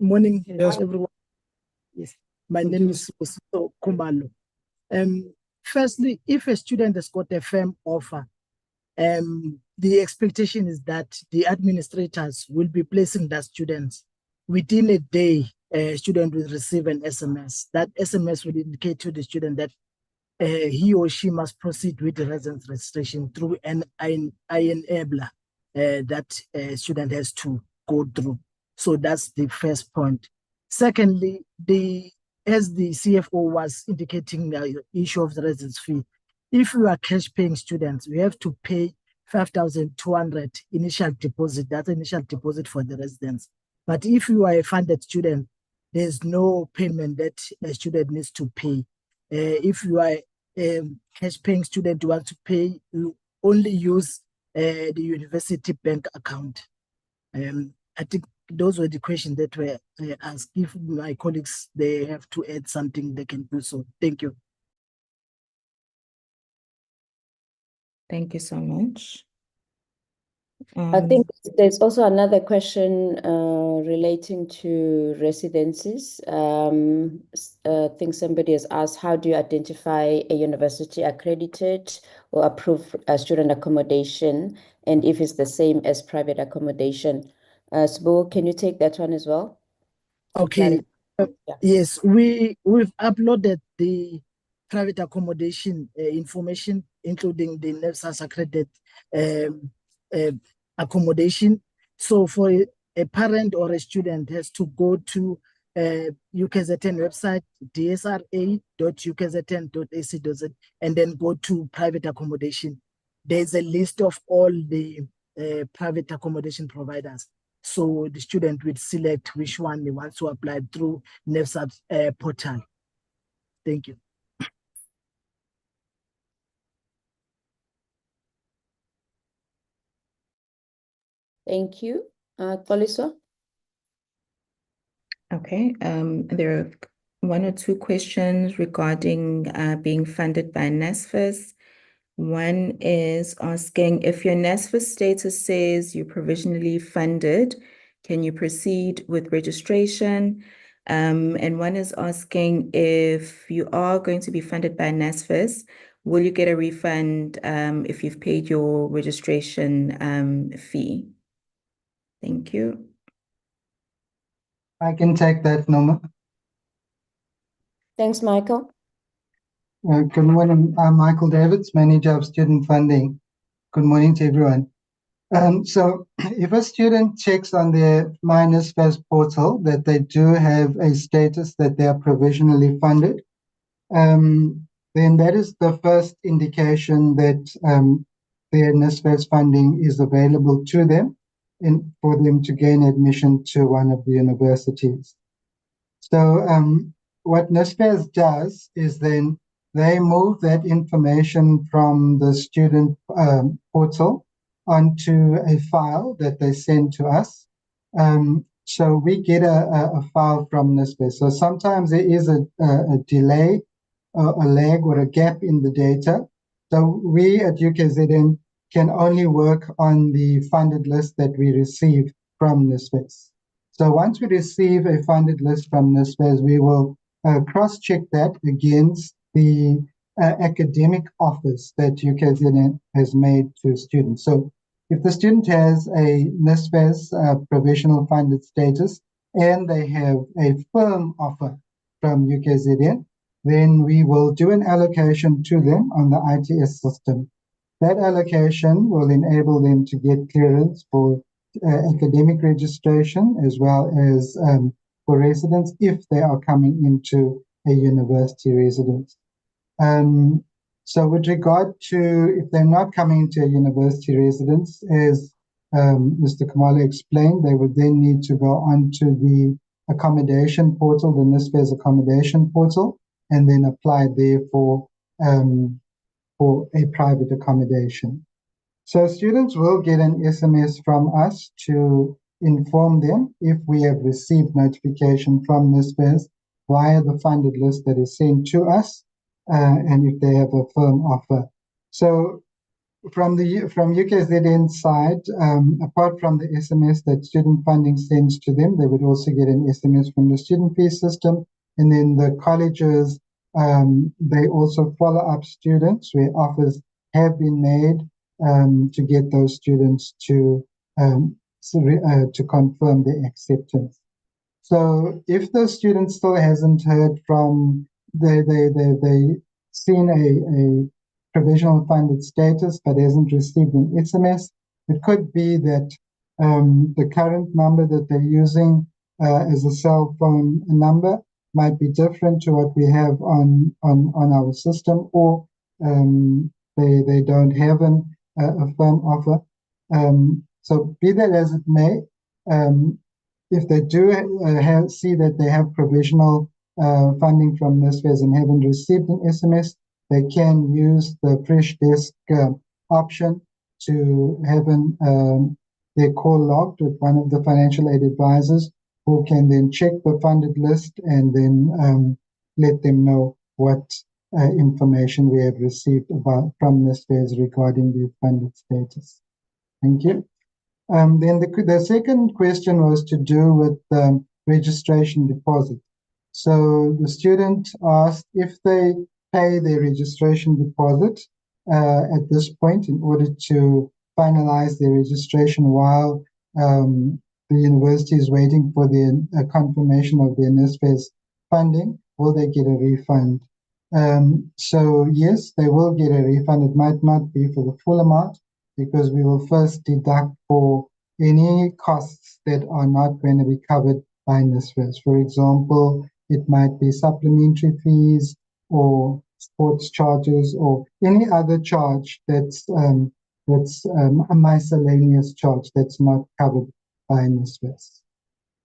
Morning, Yes. everyone. Yes, my name is Mr. Kumalo. Firstly, if a student has got a firm offer, the expectation is that the administrators will be placing that student within a day. A student will receive an SMS. That SMS will indicate to the student that he or she must proceed with the residence registration through an enabler that a student has to go through. So that's the first point. Secondly, as the CFO was indicating the issue of the residence fee, if we are cash paying students, we have to pay 5,200 initial deposit. That's initial deposit for the residence. But if you are a funded student, there's no payment that a student needs to pay. If you are a cash paying student, you want to pay, you only use the university bank account. I think those were the questions that were asked. If my colleagues, they have to add something, they can do so. Thank you. Thank you so much. I think there's also another question relating to residencies. I think somebody has asked, how do you identify a university accredited or approved student accommodation, and if it's the same as private accommodation? Sbo, can you take that one as well? Okay. Yeah. Yes, we've uploaded the private accommodation information, including the NEFSAS accredited accommodation. So for a parent or a student has to go to UKZN website, dsra.ukzn.ac.za, and then go to private accommodation. There's a list of all the private accommodation providers. So the student will select which one they want to apply through NEFSA's portal. Thank you. Thank you. Xoliso? Okay, there are one or two questions regarding being funded by NSFAS. One is asking, if your NSFAS status says you're provisionally funded, can you proceed with registration? And one is asking, if you are going to be funded by NSFAS, will you get a refund if you've paid your registration fee? Thank you. I can take that, Noma. Thanks, Michael. Good morning. I'm Michael Davids, Manager of Student Funding. Good morning to everyone. So if a student checks on their NSFAS portal that they do have a status that they are provisionally funded, then that is the first indication that their NSFAS funding is available to them for them to gain admission to one of the universities. So what NSFAS does is then they move that information from the student portal onto a file that they send to us. So we get a file from NSFAS. So sometimes there is a delay, a lag or a gap in the data. So we at UKZN can only work on the funded list that we receive from NSFAS. So once we receive a funded list from NSFAS, we will cross-check that against the academic offers that UKZN has made to students. So if the student has a NSFAS provisional funded status and they have a firm offer from UKZN, then we will do an allocation to them on the ITS system. That allocation will enable them to get clearance for academic registration as well as for residents if they are coming into a university residence. So with regard to if they're not coming into a university residence, as Mr. Kamala explained, they would then need to go onto the accommodation portal, the NSFAS accommodation portal, and then apply there for a private accommodation. So students will get an SMS from us to inform them if we have received notification from NSFAS via the funded list that is sent to us, and if they have a firm offer. So from UKZN side, apart from the SMS that student funding sends to them, they would also get an SMS from the student fee system. And then the colleges, they also follow up students where offers have been made to get those students to confirm their acceptance. So if the student still hasn't heard from, they seen a provisional funded status but hasn't received an SMS, it could be that the current number that they're using as a cell phone number might be different to what we have on our system, or they don't have a firm offer. So be that as it may, if they do see that they have provisional funding from NSFAS and haven't received an SMS, they can use the Fresh Desk option to have their call logged with one of the financial aid advisors, who can then check the funded list and then let them know what information we have received from NSFAS regarding the funded status. Thank you. Then the second question was to do with registration deposit. So the student asked if they pay their registration deposit at this point in order to finalize their registration while the university is waiting for the confirmation of their NSFAS funding, will they get a refund? So yes, they will get a refund. It might not be for the full amount, because we will first deduct for any costs that are not going to be covered by NSFAS. For example, it might be supplementary fees or sports charges or any other charge that's a miscellaneous charge that's not covered by NSFAS.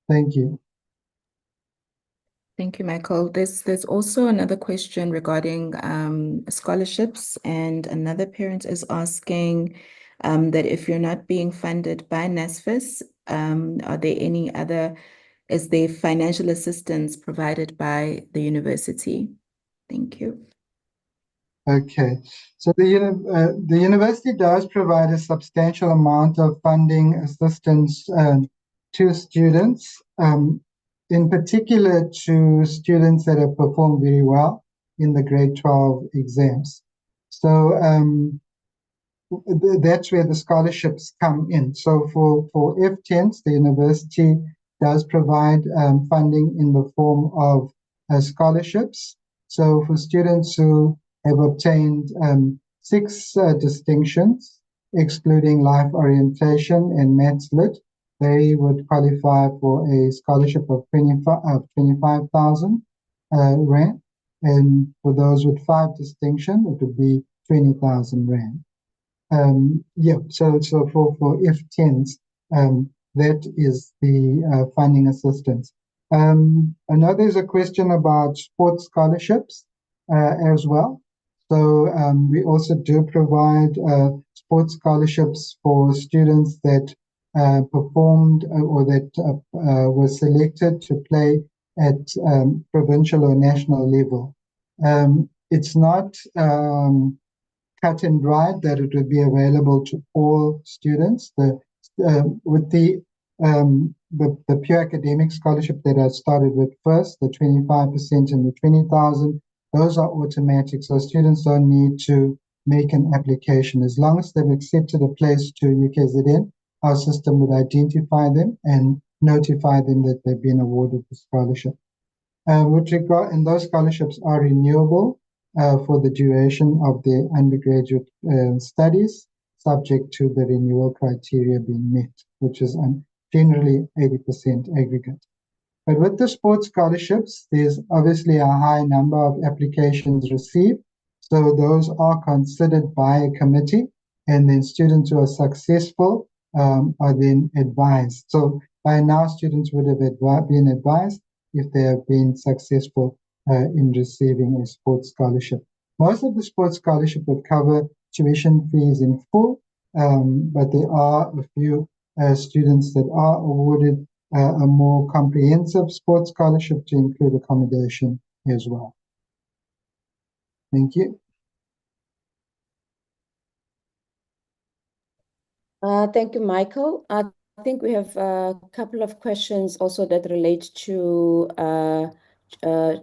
Thank you. Thank you, Michael. There's also another question regarding scholarships, and another parent is asking that if you're not being funded by NSFAS, are there any other, is there financial assistance provided by the university? Thank you. Okay, so the university does provide a substantial amount of funding assistance to students, in particular to students that have performed very well in the grade 12 exams. So that's where the scholarships come in. So for F10s, the university does provide funding in the form of scholarships. So for students who have obtained 6 distinctions, excluding life orientation and Maths Lit, they would qualify for a scholarship of 25,000 Rand. And for those with 5 distinctions, it would be 20,000 Rand. So for F10s, that is the funding assistance. I know there's a question about sports scholarships as well. So we also do provide sports scholarships for students that performed or that were selected to play at provincial or national level. It's not cut and dried that it would be available to all students. With the pure academic scholarship that I started with first, the 25% and the 20,000, those are automatic, so students don't need to make an application. As long as they've accepted a place to UKZN, our system would identify them and notify them that they've been awarded the scholarship. And those scholarships are renewable for the duration of their undergraduate studies, subject to the renewal criteria being met, which is generally 80% aggregate. But with the sports scholarships, there's obviously a high number of applications received. So those are considered by a committee, and then students who are successful are then advised. So by now, students would have been advised if they have been successful in receiving a sports scholarship. Most of the sports scholarship would cover tuition fees in full, but there are a few students that are awarded a more comprehensive sports scholarship to include accommodation as well. Thank you. Thank you, Michael. I think we have a couple of questions also that relate to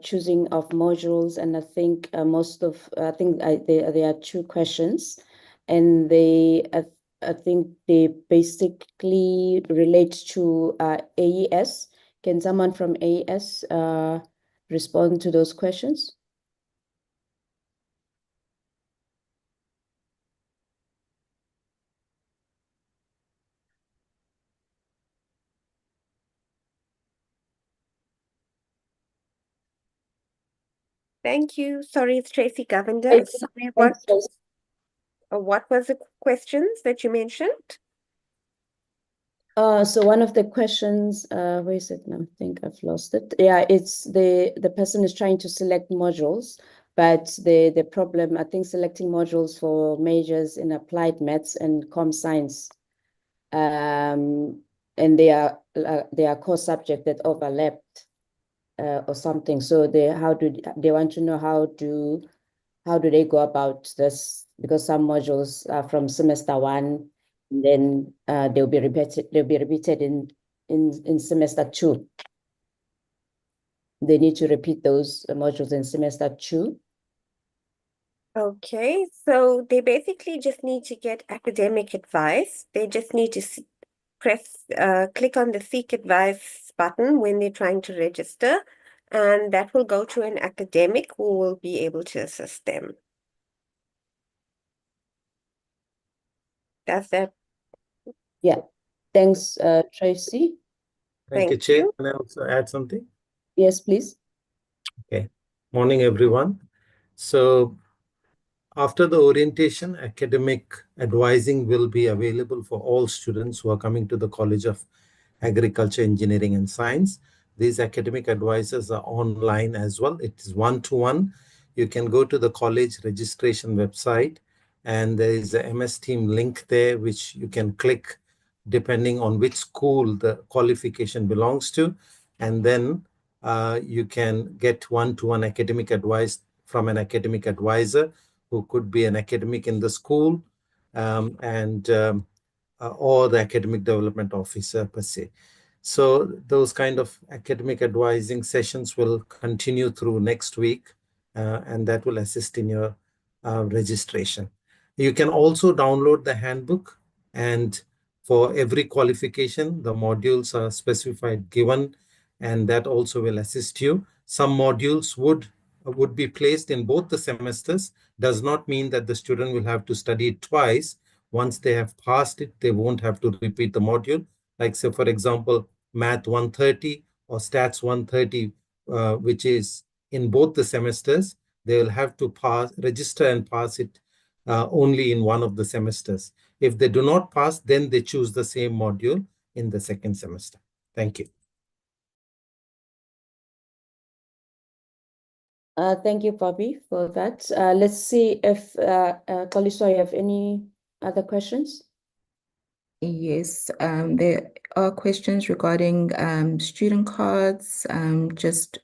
choosing of modules, and I think there are two questions, and I think they basically relate to AES. Can someone from AES respond to those questions? Thank you. Sorry, it's Tracy Govender. Sorry, what was the questions that you mentioned? So one of the questions, where is it now? I think I've lost it. Yeah, it's the person is trying to select modules, but the problem, I think, selecting modules for majors in applied maths and com science, and they are core subject that overlapped or something. So they want to know how do they go about this, because some modules are from semester 1, and then they'll be repeated in semester 2. They need to repeat those modules in semester 2. Okay, so they basically just need to get academic advice. They just need to click on the Seek Advice button when they're trying to register, and that will go to an academic who will be able to assist them. That's that. Yeah. Thanks, Tracy. Thank you, Chair. Can I also add something? Yes, please. Okay. Morning, everyone. So after the orientation, academic advising will be available for all students who are coming to the College of Agriculture, Engineering and Science. These academic advisors are online as well. It is one-to-one. You can go to the college registration website, and there is a MS Team link there, which you can click depending on which school the qualification belongs to. And then you can get one-to-one academic advice from an academic advisor who could be an academic in the school or the academic development officer per se. So those kind of academic advising sessions will continue through next week, and that will assist in your registration. You can also download the handbook, and for every qualification, the modules are specified given, and that also will assist you. Some modules would be placed in both the semesters. Does not mean that the student will have to study it twice. Once they have passed it, they won't have to repeat the module. Like, say, for example, Math 130 or Stats 130, which is in both the semesters, they will have to register and pass it only in one of the semesters. If they do not pass, then they choose the same module in the second semester. Thank you. Thank you, Bobby, for that. Let's see if Kaliso, you have any other questions? Yes, there are questions regarding student cards, just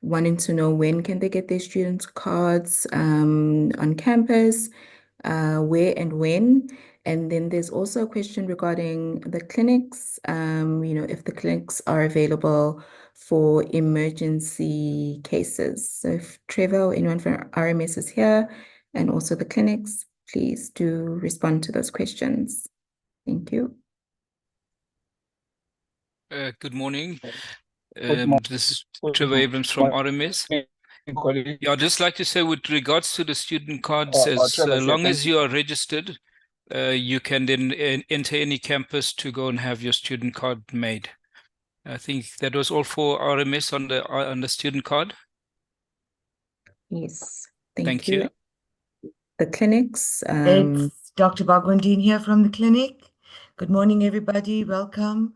wanting to know when can they get their student cards on campus, where and when. And then there's also a question regarding the clinics, if the clinics are available for emergency cases. So if Trevor or anyone from RMS is here, and also the clinics, please do respond to those questions. Thank you. Good morning. This is Trevor Abrams from RMS. Yeah, I'd just like to say, with regards to the student cards, as long as you are registered, you can then enter any campus to go and have your student card made. I think that was all for RMS on the student card. Yes, thank you. The clinics. It's Dr. Bagwandine here from the clinic. Good morning, everybody. Welcome.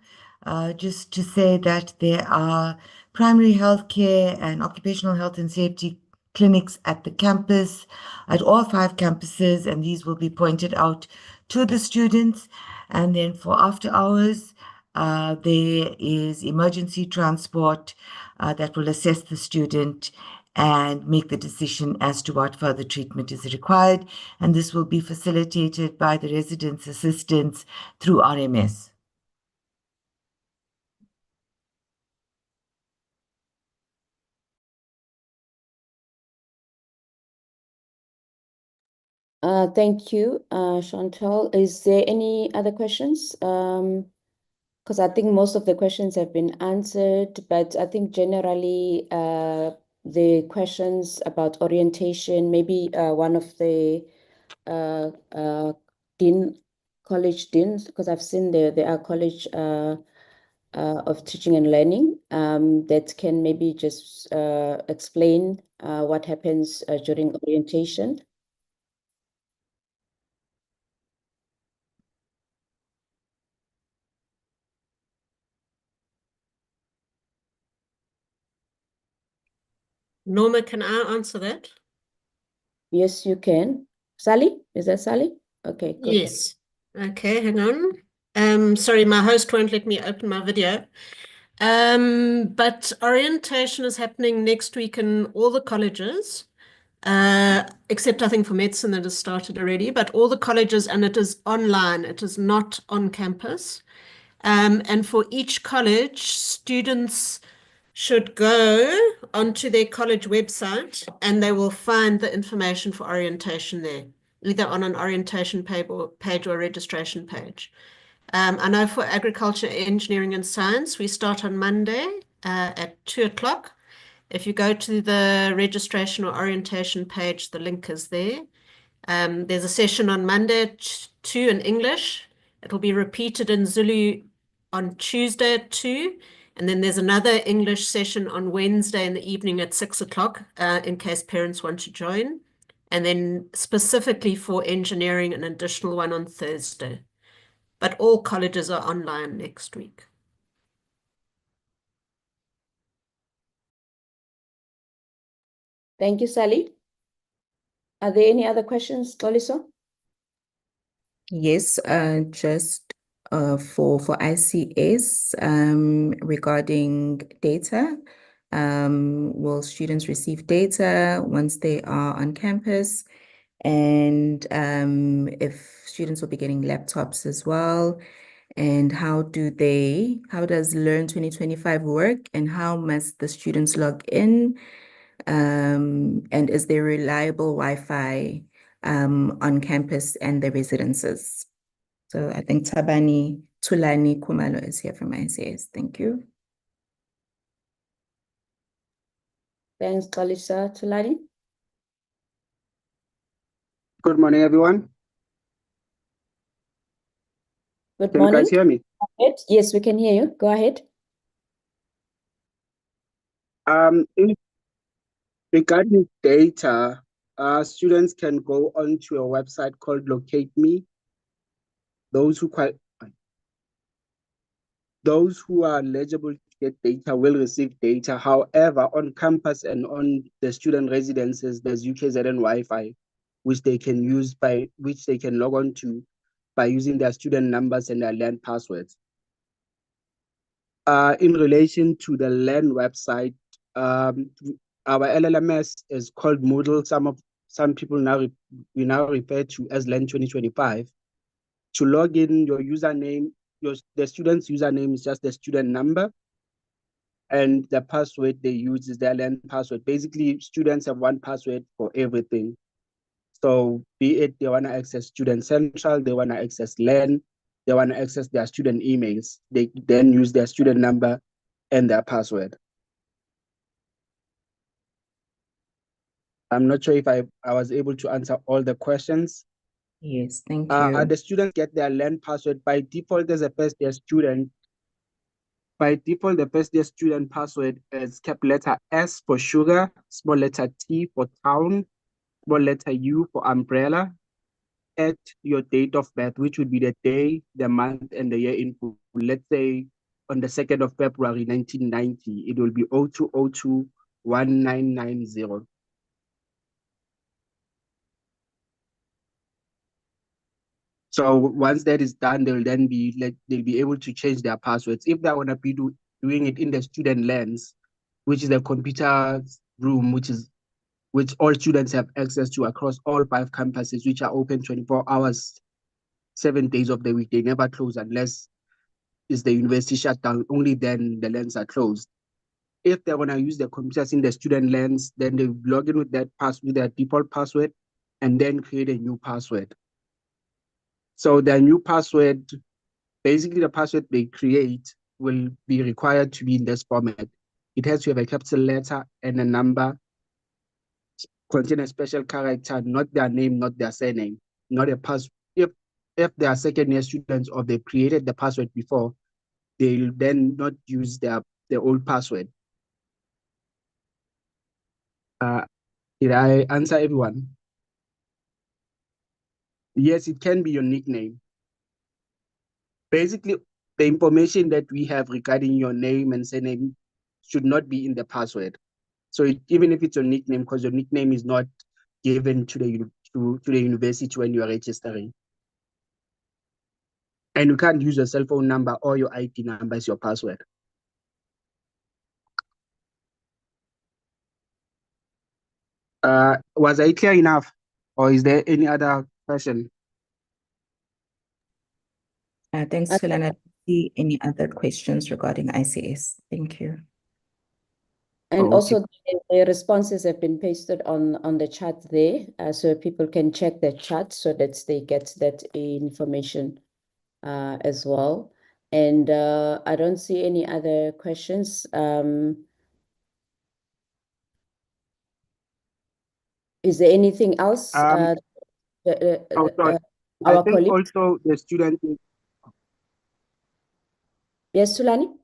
Just to say that there are primary health care and occupational health and safety clinics at the campus, at all 5 campuses, and these will be pointed out to the students. And then for after hours, there is emergency transport that will assess the student and make the decision as to what further treatment is required. And this will be facilitated by the residence assistants through RMS. Thank you, Chantal. Is there any other questions? Because I think most of the questions have been answered, but I think generally the questions about orientation, maybe one of the college deans, because I've seen there are college of teaching and learning that can maybe just explain what happens during orientation. Norma, can I answer that? Yes, you can. Sally, is that Sally? Okay, good. Yes. Okay, hang on. Sorry, my host won't let me open my video. But orientation is happening next week in all the colleges, except I think for medicine that has started already, but all the colleges, and it is online, it is not on campus. And for each college, students should go onto their college website and they will find the information for orientation there, either on an orientation page or a registration page. I know for agriculture, engineering, and science, we start on Monday at 2 o'clock. If you go to the registration or orientation page, the link is there. There's a session on Monday at 2 in English. It'll be repeated in Zulu on Tuesday at 2. And then there's another English session on Wednesday in the evening at 6 o'clock in case parents want to join. And then specifically for engineering, an additional one on Thursday. But all colleges are online next week. Thank you, Sally. Are there any other questions, Toliso? Yes, just for ICS regarding data. Will students receive data once they are on campus? And if students will be getting laptops as well? And how does Learn 2025 work? And how must the students log in? And is there reliable Wi-Fi on campus and the residences? So I think Tulani Khumalo is here from ICS. Thank you. Thanks, Tolisa. Tulani? Good morning, everyone. Good Can morning. you guys hear me? Yes, we can hear you. Go ahead. Regarding data, students can go onto a website called Locate Me. Those who are eligible to get data will receive data. However, on campus and on the student residences, there's UKZN Wi-Fi, which they can use which they can log on to by using their student numbers and their LAN passwords. In relation to the LAN website, our LLMS is called Moodle. Some people we now refer to as LAN 2025. To log in, your username, the student's username is just the student number, and the password they use is their LAN password. Basically, students have one password for everything. So be it they want to access Student Central, they want to access LAN, they want to access their student emails, they then use their student number and their password. I'm not sure if I was able to answer all the questions. Yes, thank you. The students get their LAN password. By default, as a first-year student, the first-year student password is capital letter S for sugar, small letter T for town, small letter U for umbrella, add your date of birth, which would be the day, the month, and the year in full. Let's say on the 2nd of February 1990, it will be 02021990. So once that is done, they'll be able to change their passwords. If they want to be doing it in the student lens, which is the computer room, which all students have access to across all 5 campuses, which are open 24 hours, 7 days of the week. They never close unless it's the university shut down. Only then the lens are closed. If they want to use the computers in the student lens, then they log in with that with their default password and then create a new password. So the new password, basically the password they create will be required to be in this format. It has to have a capital letter and a number, contain a special character, not their name, not their surname, not a password. If they are second-year students or they created the password before, they'll then not use their old password. Did I answer everyone? Yes, it can be your nickname. Basically, the information that we have regarding your name and surname should not be in the password. So even if it's your nickname, because your nickname is not given to the university when you are registering. And you can't use your cell phone number or your ID number as your password. Was I clear enough? Or is there any other question? Thanks, Philana. I don't see any other questions regarding ICS. Thank you. And Okay. also the responses have been pasted on the chat there, so people can check the chat so that they get that information as well. And I don't see any other questions. Is there anything else? Sorry. Our I think colleagues. also the student. Yes, Tulani?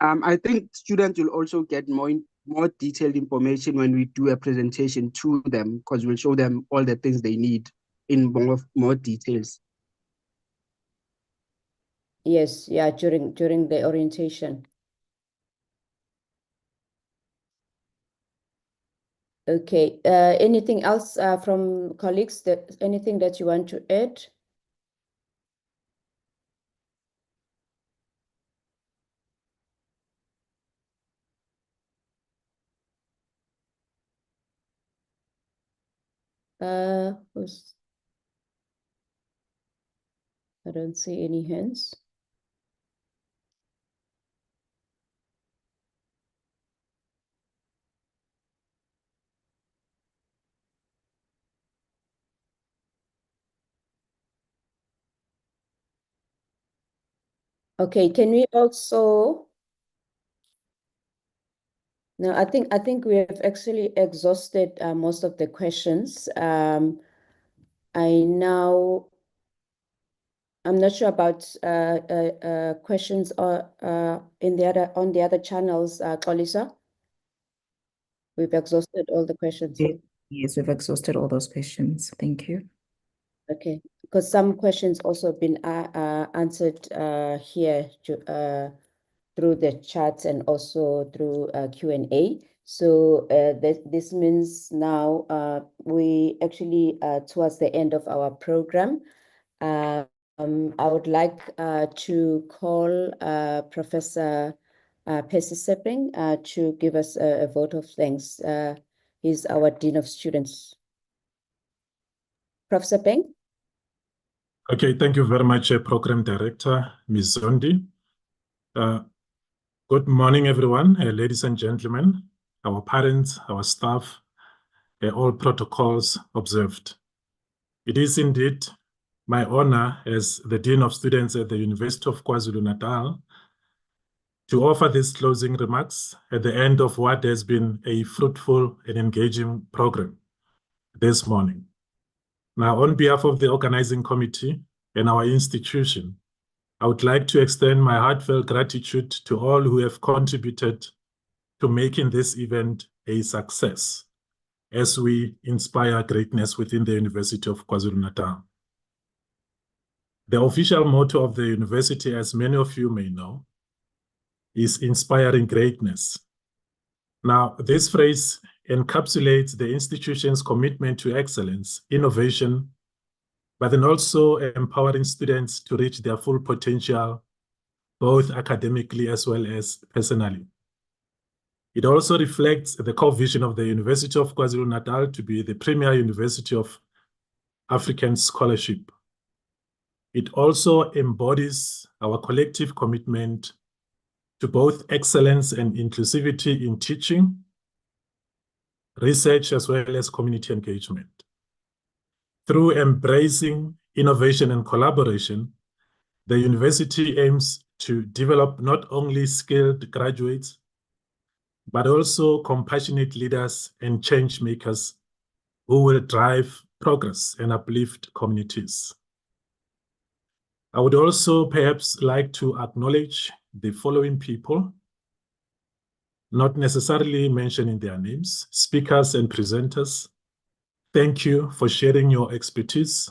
I think students will also get more detailed information when we do a presentation to them, because we'll show them all the things they need in more details. Yes, yeah, during the orientation. Okay. Anything else from colleagues? Anything that you want to add? I don't see any hands. Okay, can we also? No, I think we have actually exhausted most of the questions. I'm not sure about questions or on the other channels, Xolisa. We've exhausted all the questions. Yes, we've exhausted all those questions. Thank you. Okay, because some questions also been answered here through the chat and also through Q&A. So this means now we actually towards the end of our program. I would like to call Professor Percy Sepping to give us a vote of thanks. He's our Dean of Students. Prof. Sepping? Okay, thank you very much, Program Director, Ms. Zondi. Good morning, everyone, ladies and gentlemen, our parents, our staff, all protocols observed. It is indeed my honor as the Dean of Students at the University of KwaZulu-Natal to offer these closing remarks at the end of what has been a fruitful and engaging program this morning. Now, on behalf of the organizing committee and our institution, I would like to extend my heartfelt gratitude to all who have contributed to making this event a success. as we inspire greatness within the University of KwaZulu-Natal. The official motto of the university, as many of you may know, is inspiring greatness. Now, this phrase encapsulates the institution's commitment to excellence, innovation, but then also empowering students to reach their full potential, both academically as well as personally. It also reflects the core vision of the University of KwaZulu-Natal to be the premier university of African scholarship. It also embodies our collective commitment to both excellence and inclusivity in teaching, research, as well as community engagement. Through embracing innovation and collaboration, the university aims to develop not only skilled graduates, but also compassionate leaders and change makers who will drive progress and uplift communities. I would also perhaps like to acknowledge the following people, not necessarily mentioning their names, speakers and presenters. Thank you for sharing your expertise,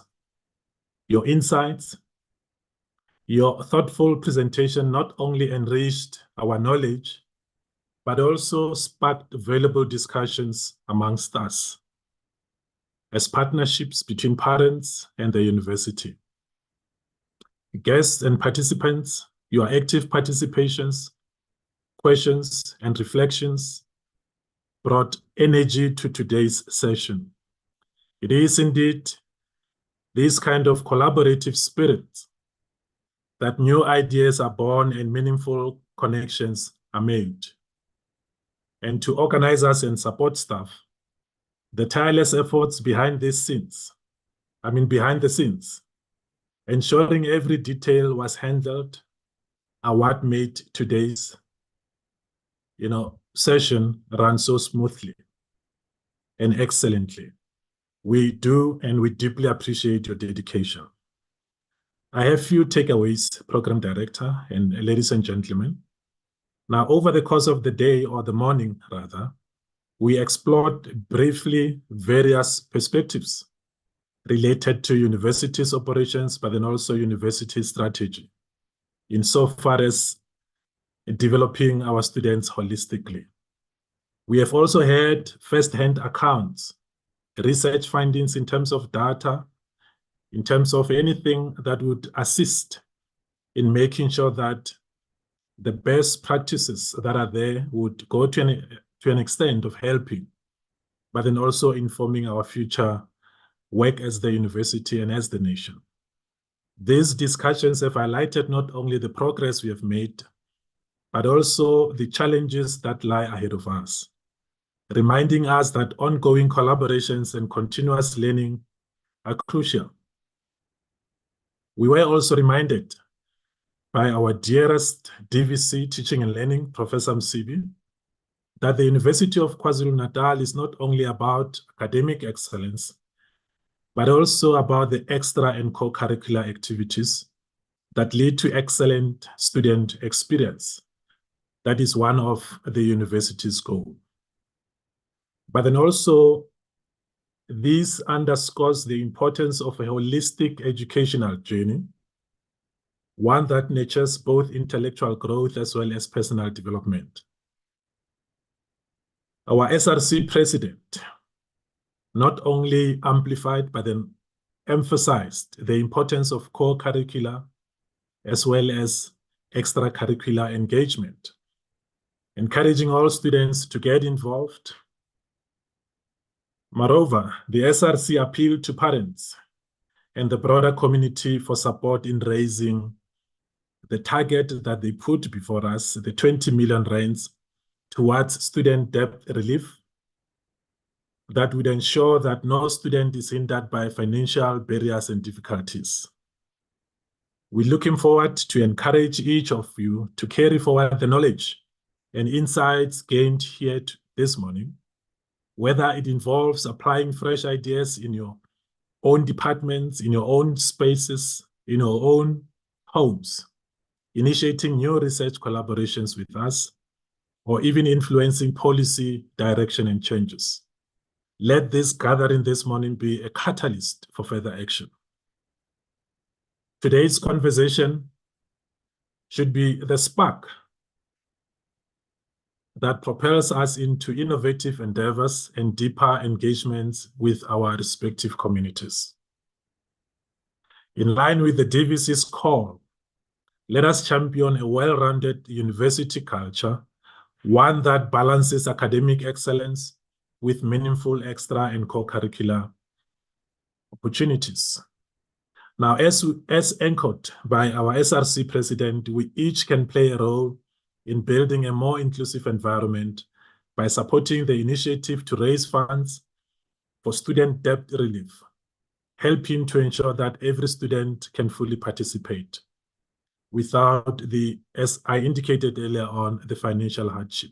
your insights. Your thoughtful presentation not only enriched our knowledge, but also sparked valuable discussions amongst us as partnerships between parents and the university. Guests and participants, your active participations, questions, and reflections brought energy to today's session. It is indeed this kind of collaborative spirit that new ideas are born and meaningful connections are made. And to organizers and support staff, the tireless efforts behind the scenes, ensuring every detail was handled are what made today's session run so smoothly and excellently. We do and we deeply appreciate your dedication. I have few takeaways, Program Director and ladies and gentlemen. Now, over the course of the day, or the morning rather, we explored briefly various perspectives related to universities' operations, but then also university strategy, insofar as developing our students holistically. We have also had first-hand accounts, research findings in terms of data, in terms of anything that would assist in making sure that the best practices that are there would go to an extent of helping, but then also informing our future work as the university and as the nation. These discussions have highlighted not only the progress we have made, but also the challenges that lie ahead of us, reminding us that ongoing collaborations and continuous learning are crucial. We were also reminded by our dearest DVC, Teaching and Learning, Professor Msibi, that the University of KwaZulu-Natal is not only about academic excellence, but also about the extra and co-curricular activities that lead to excellent student experience. That is one of the university's goals. But then also, this underscores the importance of a holistic educational journey, one that nurtures both intellectual growth as well as personal development. Our SRC president not only amplified, but then emphasized the importance of co-curricular as well as extracurricular engagement, encouraging all students to get involved. Moreover, the SRC appealed to parents and the broader community for support in raising the target that they put before us, the 20 million rands, towards student debt relief that would ensure that no student is hindered by financial barriers and difficulties. We're looking forward to encourage each of you to carry forward the knowledge and insights gained here this morning, whether it involves applying fresh ideas in your own departments, in your own spaces, in your own homes, initiating new research collaborations with us, or even influencing policy direction and changes. Let this gathering this morning be a catalyst for further action. Today's conversation should be the spark that propels us into innovative endeavors and deeper engagements with our respective communities. In line with the DVC's call, let us champion a well-rounded university culture, one that balances academic excellence with meaningful extra and co-curricular opportunities. Now, as anchored by our SRC president, we each can play a role in building a more inclusive environment by supporting the initiative to raise funds for student debt relief, helping to ensure that every student can fully participate without the, as I indicated earlier on, the financial hardship.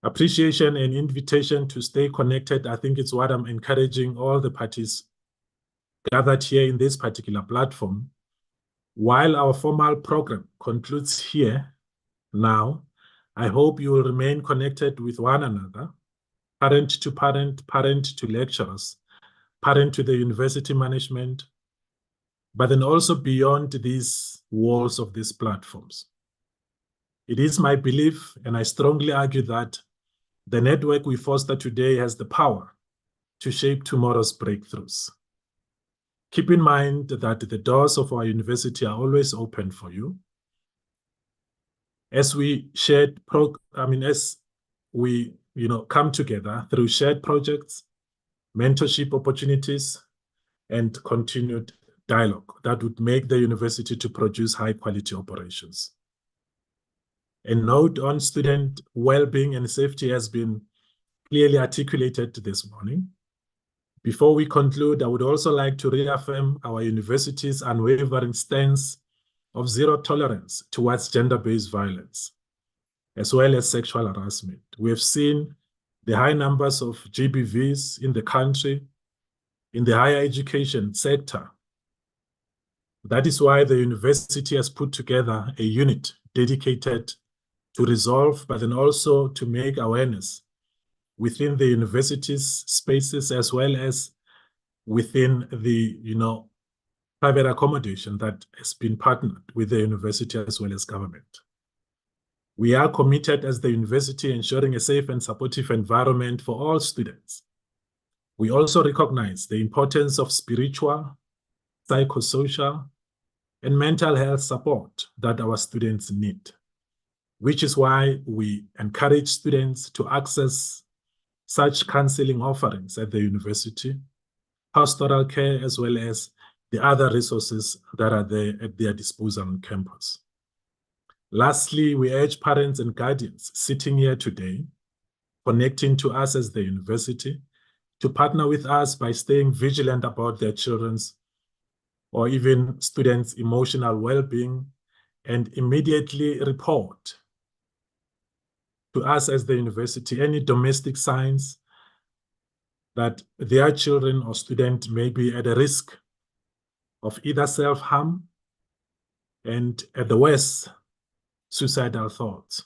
Appreciation and invitation to stay connected, I think it's what I'm encouraging all the parties gathered here in this particular platform. While our formal program concludes here now, I hope you will remain connected with one another, parent to parent, parent to lecturers, parent to the university management, but then also beyond these walls of these platforms. It is my belief, and I strongly argue, that the network we foster today has the power to shape tomorrow's breakthroughs. Keep in mind that the doors of our university are always open for you. As we come together through shared projects, mentorship opportunities, and continued dialogue that would make the university to produce high-quality operations. A note on student well-being and safety has been clearly articulated this morning. Before we conclude, I would also like to reaffirm our university's unwavering stance of zero tolerance towards gender-based violence, as well as sexual harassment. We have seen the high numbers of GBVs in the country, in the higher education sector. That is why the university has put together a unit dedicated to resolve, but then also to make awareness within the university's spaces, as well as within the private accommodation that has been partnered with the university as well as government. We are committed as the university ensuring a safe and supportive environment for all students. We also recognize the importance of spiritual, psychosocial, and mental health support that our students need, which is why we encourage students to access such counseling offerings at the university, pastoral care, as well as the other resources that are there at their disposal on campus. Lastly, we urge parents and guardians sitting here today, connecting to us as the university, to partner with us by staying vigilant about their children's or even students' emotional well-being, and immediately report to us as the university any domestic signs that their children or student may be at a risk of either self-harm and, at the worst, suicidal thoughts.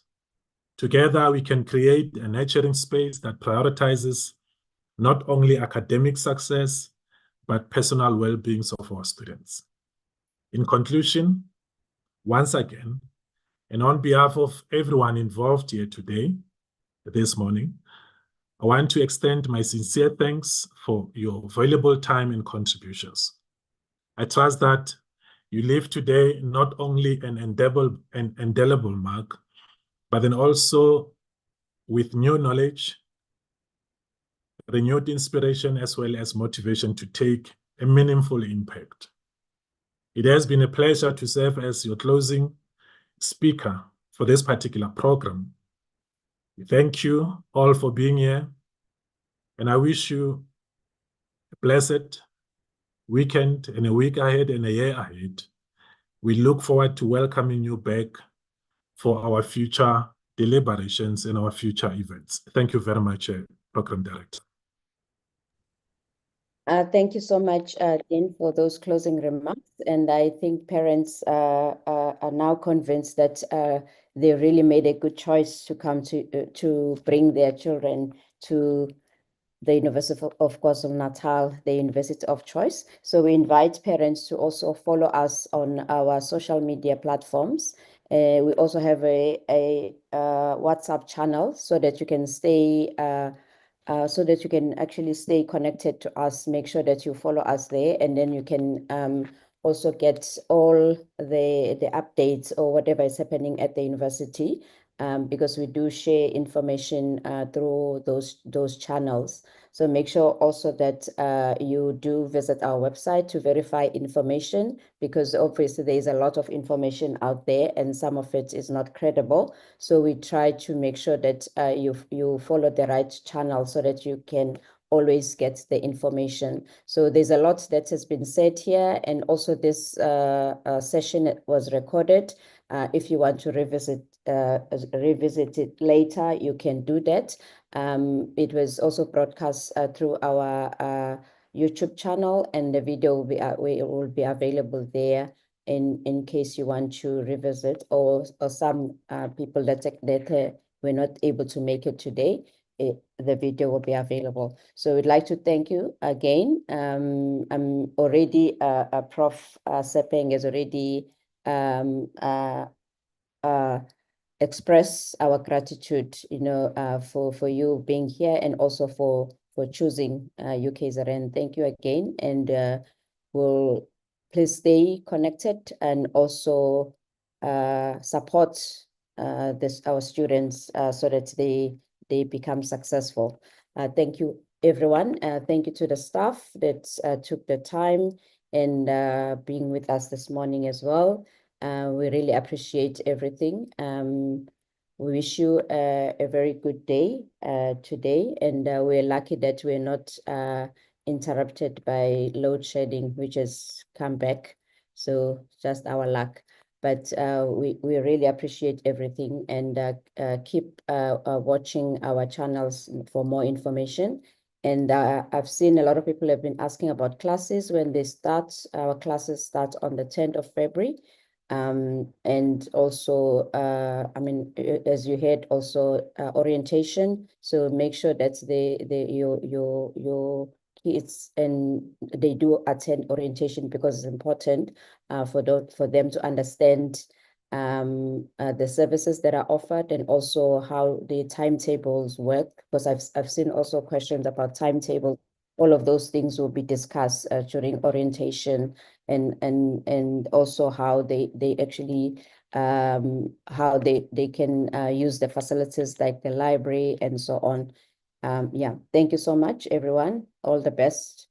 Together, we can create a nurturing space that prioritizes not only academic success, but personal well-being of our students. In conclusion, once again, and on behalf of everyone involved here today, this morning, I want to extend my sincere thanks for your valuable time and contributions. I trust that you leave today not only an indelible mark, but then also with new knowledge, renewed inspiration, as well as motivation to take a meaningful impact. It has been a pleasure to serve as your closing speaker for this particular program. Thank you all for being here, and I wish you a blessed weekend and a week ahead and a year ahead. We look forward to welcoming you back for our future deliberations and our future events. Thank you very much, Program Director. Thank you so much, Dean, for those closing remarks. And I think parents are now convinced that they really made a good choice to come to bring their children to the University of KwaZulu-Natal, the university of choice. So we invite parents to also follow us on our social media platforms. We also have a WhatsApp channel so that you can stay so that you can actually stay connected to us. Make sure that you follow us there, and then you can also get all the updates or whatever is happening at the university, because we do share information through those channels. So make sure also that you do visit our website to verify information, because obviously there is a lot of information out there and some of it is not credible. So we try to make sure that you follow the right channel so that you can always get the information. So there's a lot that has been said here, and also this session was recorded. If you want to revisit it later, you can do that. It was also broadcast through our YouTube channel, and the video will be available there in case you want to revisit, or some people that were not able to make it today. The video will be available. So we'd like to thank you again. I'm already, Prof. Sepeng has already express our gratitude, for you being here, and also for choosing UKZN. Thank you again, and we'll please stay connected and also support our students so that they become successful. Thank you, everyone. Thank you to the staff that took the time and being with us this morning as well. We really appreciate everything. We wish you a very good day today, and we're lucky that we're not interrupted by load shedding, which has come back. So just our luck. But we really appreciate everything, and keep watching our channels for more information. And I've seen a lot of people have been asking about classes when they start. Our classes start on the 10th of February. And also, as you heard, also orientation. So make sure that your kids and they do attend orientation, because it's important for them to understand the services that are offered, and also how the timetables work. Because I've seen also questions about timetable. All of those things will be discussed during orientation, and also how they actually how they can use the facilities like the library and so on. Yeah, thank you so much, everyone. All the best.